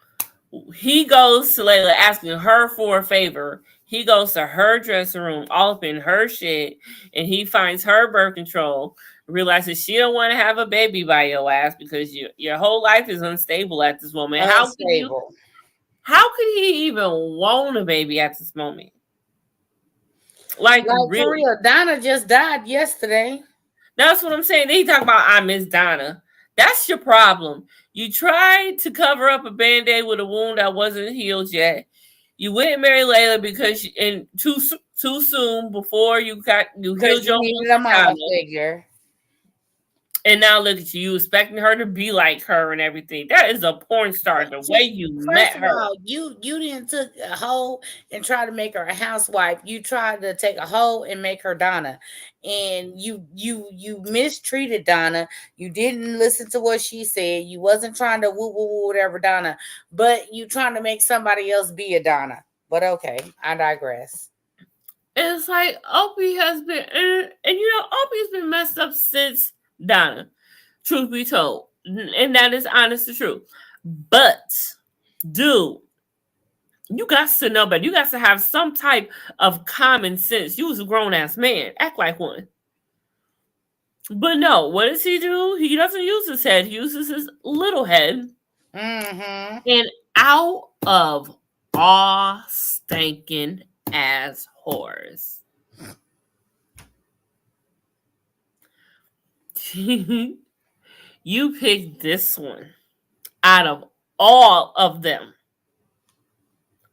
he goes to Layla asking her for a favor. He goes to her dressing room, all up in her shit, and he finds her birth control, realizes she don't want to have a baby by your ass because your whole life is unstable at this moment. Unstable. How could he even want a baby at this moment? Like really? For real, Donna just died yesterday. That's what I'm saying. They talk about I miss Donna. That's your problem. You tried to cover up a band-aid with a wound that wasn't healed yet. You went and married Layla because too soon before you healed your mama figure. And now look at you expecting her to be like her and everything. That is a porn star. The way you met her. All, you didn't took a hoe and try to make her a housewife. You tried to take a hoe and make her Donna, and you mistreated Donna. You didn't listen to what she said. You wasn't trying to woo whatever Donna, but you trying to make somebody else be a Donna. But okay, I digress. It's like Opie has been, and Opie's been messed up since Donna, truth be told, and that is honest to truth. But, dude, you got to know better. You got to have some type of common sense. You was a grown ass man. Act like one. But no, what does he do? He doesn't use his head. He uses his little head. And out of all stinking ass whores, you picked this one out of all of them.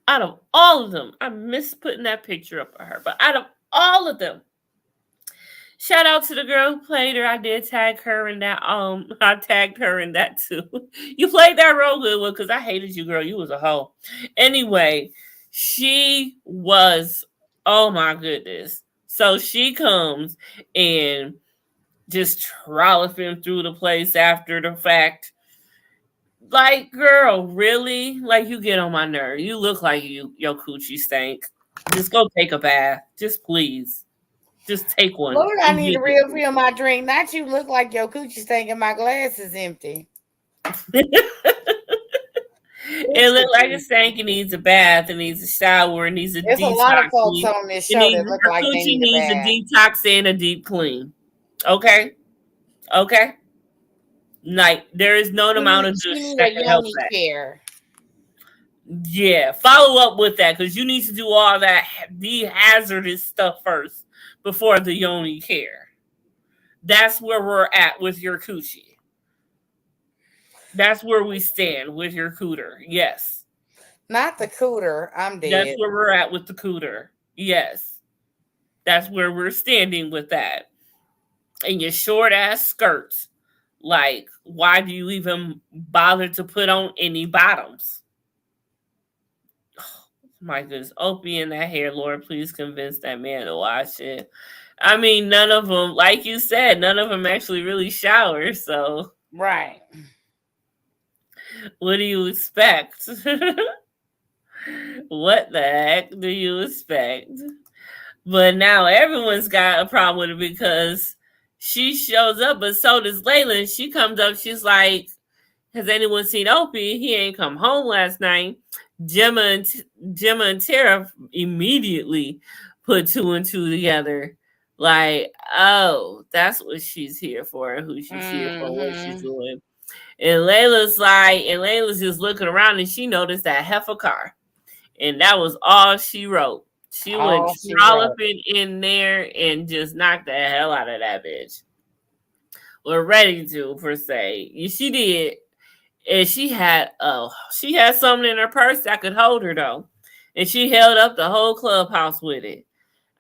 Out of all of them, I miss putting that picture up of her, but out of all of them, shout out to the girl who played her. I did tag her in that. I tagged her in that too. You played that real good because I hated you, girl. You was a hoe. Anyway, she was. Oh my goodness. So she comes and just trolloping through the place after the fact. Like, girl, really? Like, you get on my nerve. You look like your coochie stank. Just go take a bath. Just please. Just take one. Lord, I need to refill my drink. Not you look like your coochie stank and my glass is empty. It looks like a stank. It needs a bath. It needs a shower. It needs a detox. There's a lot of folks on this show that look like they need a detox and a deep clean. Okay? Like, there is no amount of douche that can help that. Care. Yeah, follow up with that because you need to do all that hazardous stuff first before the yoni care. That's where we're at with your coochie. That's where we stand with your cooter. Yes. Not the cooter. I'm dead. That's where we're at with the cooter. Yes. That's where we're standing with that. And your short ass skirts. Like, why do you even bother to put on any bottoms? My goodness, Opie in that hair, Lord, please convince that man to wash it. I mean, none of them, like you said, none of them actually really shower. So, Right. what do you expect? What the heck do you expect? But now everyone's got a problem with it because she shows up, but so does Layla. And she comes up, she's like, has anyone seen Opie? He ain't come home last night. Gemma and Tara immediately put two and two together. Like, oh, that's what she's here for, who she's here for, what she's doing. And Layla's just looking around and she noticed that heifer car. And that was all she wrote. She went trolloping in there and just knocked the hell out of that bitch. Or ready to, per se. She did. And she had something in her purse that could hold her though. And she held up the whole clubhouse with it.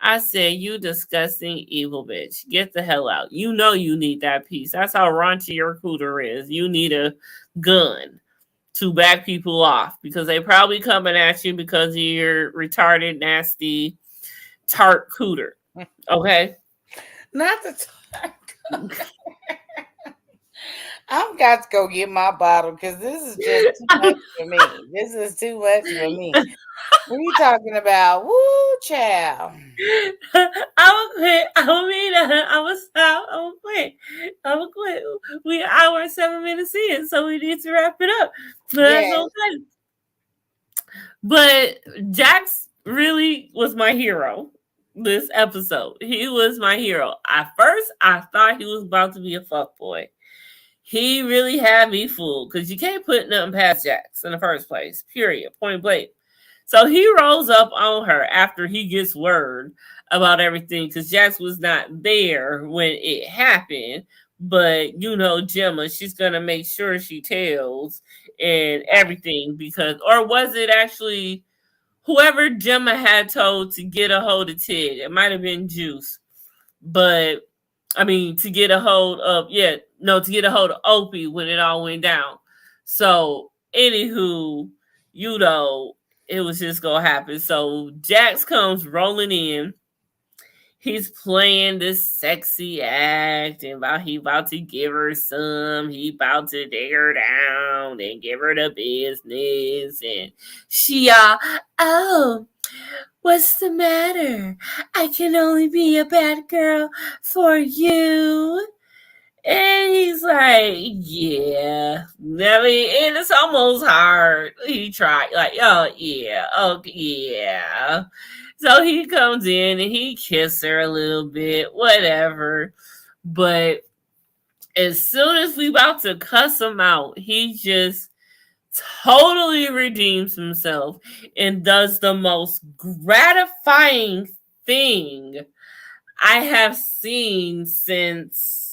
I said, you disgusting evil bitch. Get the hell out. You know you need that piece. That's how raunchy your cooter is. You need a gun to back people off because they probably coming at you because of your retarded, nasty, tart cooter. Okay? Not the tart. I've got to go get my bottle because this is just too much for me. This is too much for me. What are you talking about? Woo, child. I will quit. I will quit. I will quit. We are hour and 7 minutes in, so we need to wrap it up. But that's okay. But Jax really was my hero this episode. He was my hero. At first, I thought he was about to be a fuckboy. He really had me fooled because you can't put nothing past Jax in the first place. Period. Point blank. So he rolls up on her after he gets word about everything because Jax was not there when it happened. But, you know, Gemma, she's going to make sure she tells and everything because, or was it actually whoever Gemma had told to get a hold of Tig? It might have been Juice. But, I mean, to get a hold of Opie when it all went down. So, anywho, you know, it was just gonna happen. So Jax comes rolling in. He's playing this sexy act and he about to give her some. He about to dig her down and give her the business. And she oh, what's the matter? I can only be a bad girl for you. And he's like, yeah. I mean, and it's almost hard. He tried, like, oh, yeah. So he comes in and he kisses her a little bit, whatever. But as soon as we about to cuss him out, he just totally redeems himself and does the most gratifying thing I have seen since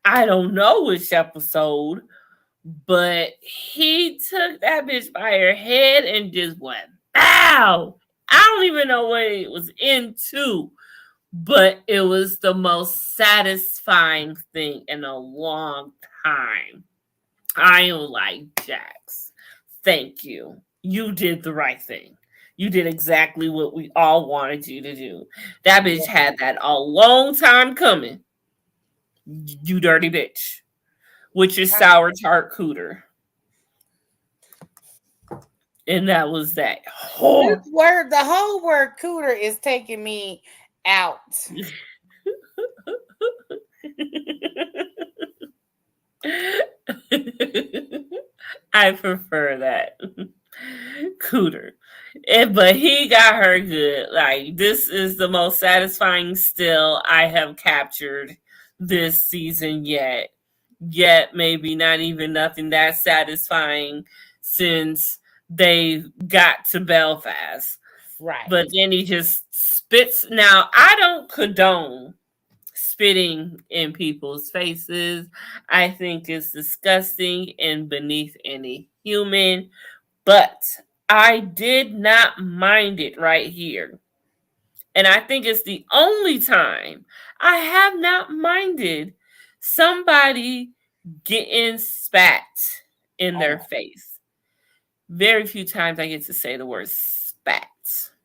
I don't know which episode, but he took that bitch by her head and just went, ow! I don't even know what it was into, but it was the most satisfying thing in a long time. I am like, Jax, thank you. You did the right thing. You did exactly what we all wanted you to do. That bitch had that a long time coming. You dirty bitch. With your sour tart cooter. And that was that. Oh. The whole word cooter is taking me out. I prefer that. Cooter. But he got her good. Like, this is the most satisfying still I have captured this season yet. Yet maybe not even nothing that satisfying since they got to Belfast. Right. But then he just spits. Now, I don't condone spitting in people's faces. I think it's disgusting and beneath any human. But I did not mind it right here. And I think it's the only time I have not minded somebody getting spat in their face. Very few times I get to say the word spat.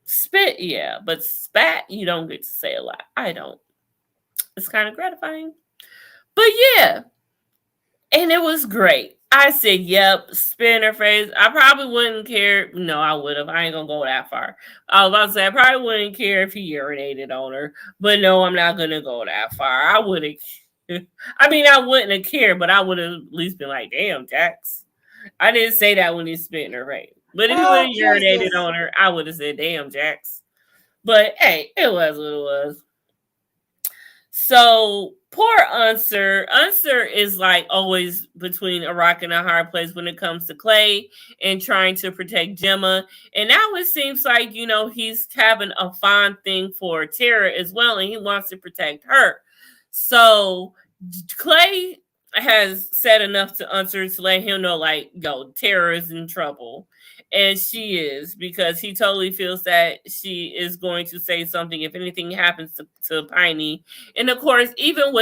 Spit, yeah, but spat, you don't get to say a lot. I don't. It's kind of gratifying. But yeah, and it was great. I said, yep, spit in her face. I probably wouldn't care. No, I would have. I ain't gonna go that far. I was about to say I probably wouldn't care if he urinated on her. But no, I'm not gonna go that far. I would have I mean I wouldn't have cared, but I would have at least been like, damn, Jax. I didn't say that when he spit in her face. But if he would have urinated on her, I would have said, damn, Jax. But hey, it was what it was. So poor Unser. Unser is like always between a rock and a hard place when it comes to Clay and trying to protect Gemma. And now it seems like, he's having a fond thing for Tara as well, and he wants to protect her. So Clay has said enough to Unser to let him know, like, yo, Tara is in trouble. And she is, because he totally feels that she is going to say something if anything happens to Piney. And of course, even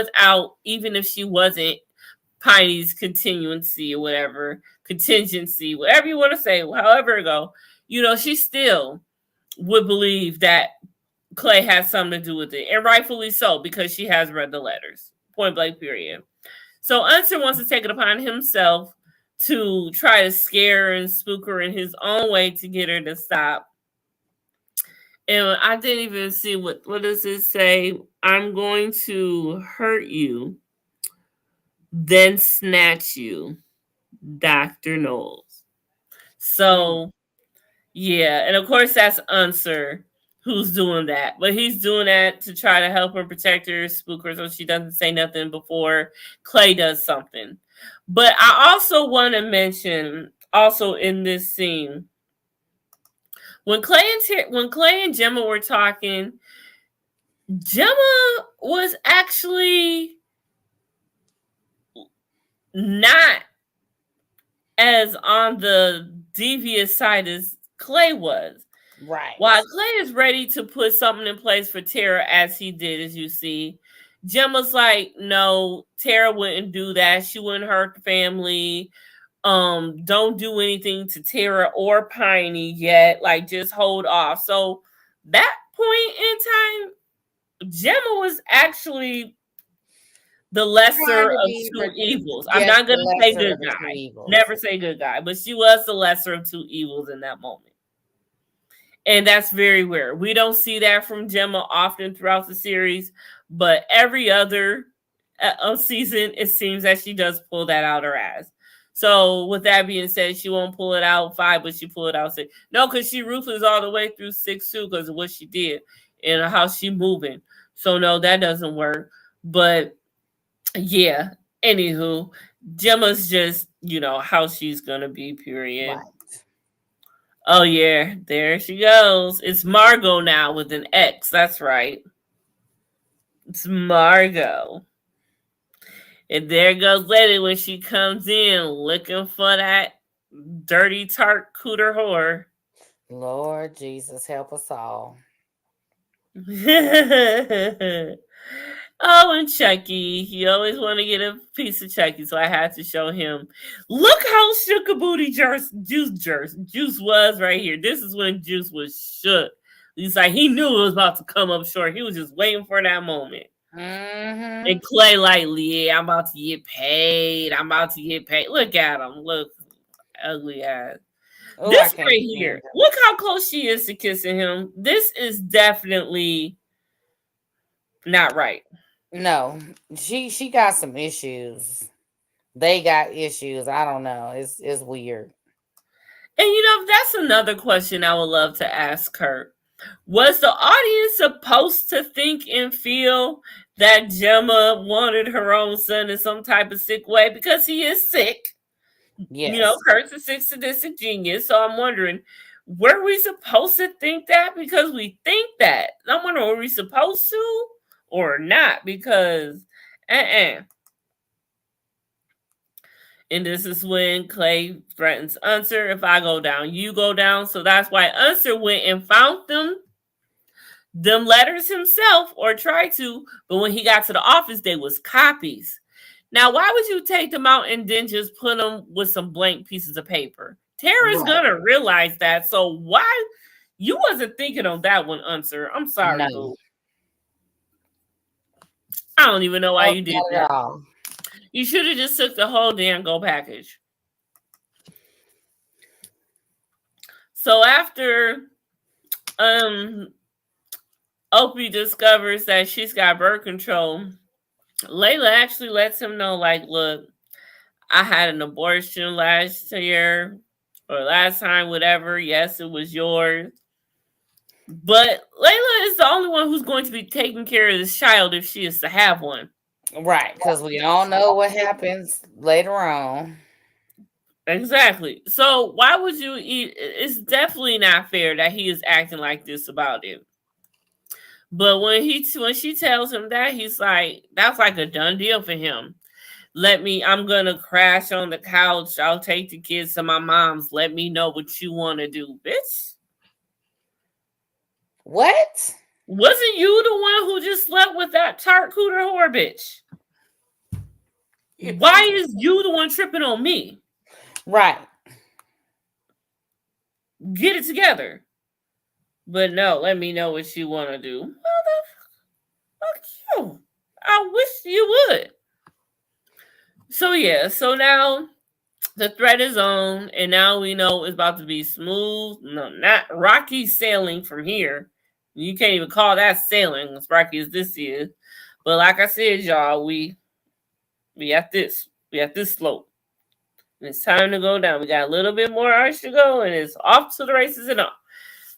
if she wasn't Piney's contingency or whatever, contingency, whatever you want to say, however it go, she still would believe that Clay has something to do with it. And rightfully so, because she has read the letters. Point blank, period. So Unser wants to take it upon himself to try to scare and spook her in his own way to get her to stop. And I didn't even see what does it say? I'm going to hurt you, then snatch you, Dr. Knowles. So, yeah. And of course, that's Unser who's doing that. But he's doing that to try to help her, protect her, spook her so she doesn't say nothing before Clay does something. But I also want to mention, also in this scene, when Clay and Gemma were talking, Gemma was actually not as on the devious side as Clay was. Right. While Clay is ready to put something in place for Tara, as he did, as you see, Gemma's like, no, Tara wouldn't do that. She wouldn't hurt the family. Don't do anything to Tara or Piney yet. Like, just hold off. So that point in time, Gemma was actually the lesser of two evils. I'm not going to say good guy. Never say good guy. But she was the lesser of two evils in that moment. And that's very rare. We don't see that from Gemma often throughout the series, but every other season, it seems that she does pull that out her ass. So with that being said, she won't pull it out 5, but she pull it out 6. No, because she ruthless all the way through 6 too, because of what she did and how she moving. So no, that doesn't work. But yeah, anywho, Gemma's just, how she's gonna be, period. Right. Oh, yeah, there she goes. It's Margot now with an X. That's right. It's Margot. And there goes Letty when she comes in looking for that dirty tart cooter whore. Lord Jesus, help us all. Oh, and Chucky. He always want to get a piece of Chucky, so I had to show him. Look how shook a booty Juice was right here. This is when Juice was shook. He's like, he knew it was about to come up short. He was just waiting for that moment. Mm-hmm. And Clay like, yeah, I'm about to get paid. Look at him. Look, ugly ass. Oh, this right here. Look how close she is to kissing him. This is definitely not right. No, she got some issues. They got issues. I don't know. It's weird. And that's another question I would love to ask Kurt. Was the audience supposed to think and feel that Gemma wanted her own son in some type of sick way? Because he is sick. Yes. Kurt's a sick sadistic genius. So I'm wondering, were we supposed to think that? Because we think that. I'm wondering, were we supposed to or not? Because And this is when Clay threatens Unser. If I go down, you go down. So that's why Unser went and found them letters himself, or tried to. But when he got to the office, they was copies. Now, why would you take them out and then just put them with some blank pieces of paper? Tara's gonna realize that. So why You wasn't thinking on that one, Unser. I'm sorry, No. boo. I don't even know why you did Not that. at all. You should have just took the whole damn go package. So after Opie discovers that she's got birth control, Layla actually lets him know, like, look, I had an abortion last year or last time, whatever. Yes, it was yours. But Layla is the only one who's going to be taking care of this child if she is to have one. Right, because we all know what happens later on. Exactly. So why would you eat? It's definitely not fair that he is acting like this about it. But when she tells him that, he's like, that's like a done deal for him. I'm gonna crash on the couch. I'll take the kids to my mom's. Let me know what you want to do, bitch. What? Wasn't you the one who just slept with that tart cooter whore bitch? Why is you the one tripping on me? Right. Get it together. But no, let me know what you want to do. Fuck you. I wish you would. So yeah, so now the threat is on, and now we know it's about to be smooth. No, not rocky sailing from here. You can't even call that sailing as rocky as this is. But like I said, y'all, we at this. We at this slope. And it's time to go down. We got a little bit more arch to go, and it's off to the races and off.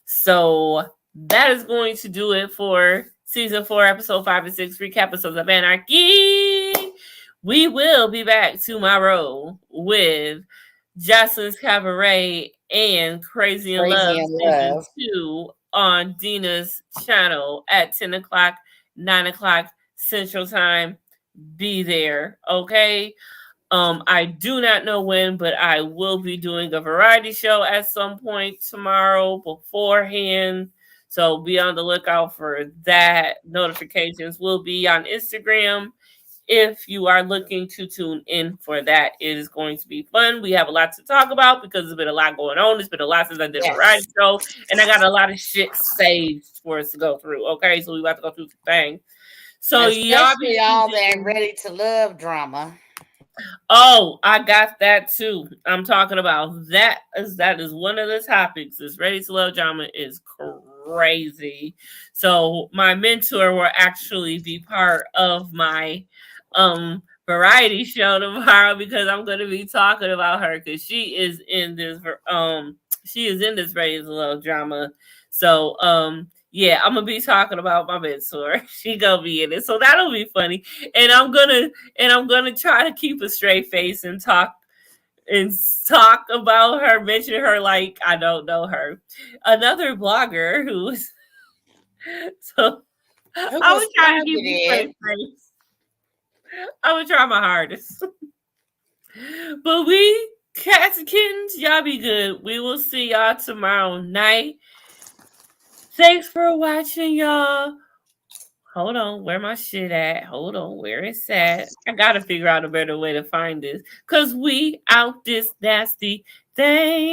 So that is going to do it for season 4, episode 5 and 6 recap episodes of Anarchy. We will be back tomorrow with Jocelyn's Cabaret and Crazy in Love season 2 on Dina's channel at 10 o'clock, 9 o'clock Central Time. Be there, okay? I do not know when, but I will be doing a variety show at some point tomorrow beforehand. So be on the lookout for that. Notifications will be on Instagram if you are looking to tune in for that. It is going to be fun. We have a lot to talk about because there's been a lot going on. There's been a lot since I did a variety show, and I got a lot of shit saved for us to go through. Okay, so we about to go through some things. So y'all be all that ready to love drama. Oh, I got that too. I'm talking about that is one of the topics. This Ready to Love drama is crazy. So my mentor will actually be part of my variety show tomorrow because I'm going to be talking about her because she is in this Ready to Love drama. So yeah, I'm gonna be talking about my mentor. She gonna be in it, so that'll be funny. And I'm gonna try to keep a straight face and talk about her, mention her like I don't know her. Another blogger who's so I was trying to keep a straight face. I would try my hardest. But we cats and kittens, y'all be good. We will see y'all tomorrow night. Thanks for watching, y'all. Hold on, where my shit at? Hold on, where it's at? I gotta figure out a better way to find this. Cause we out this nasty thing.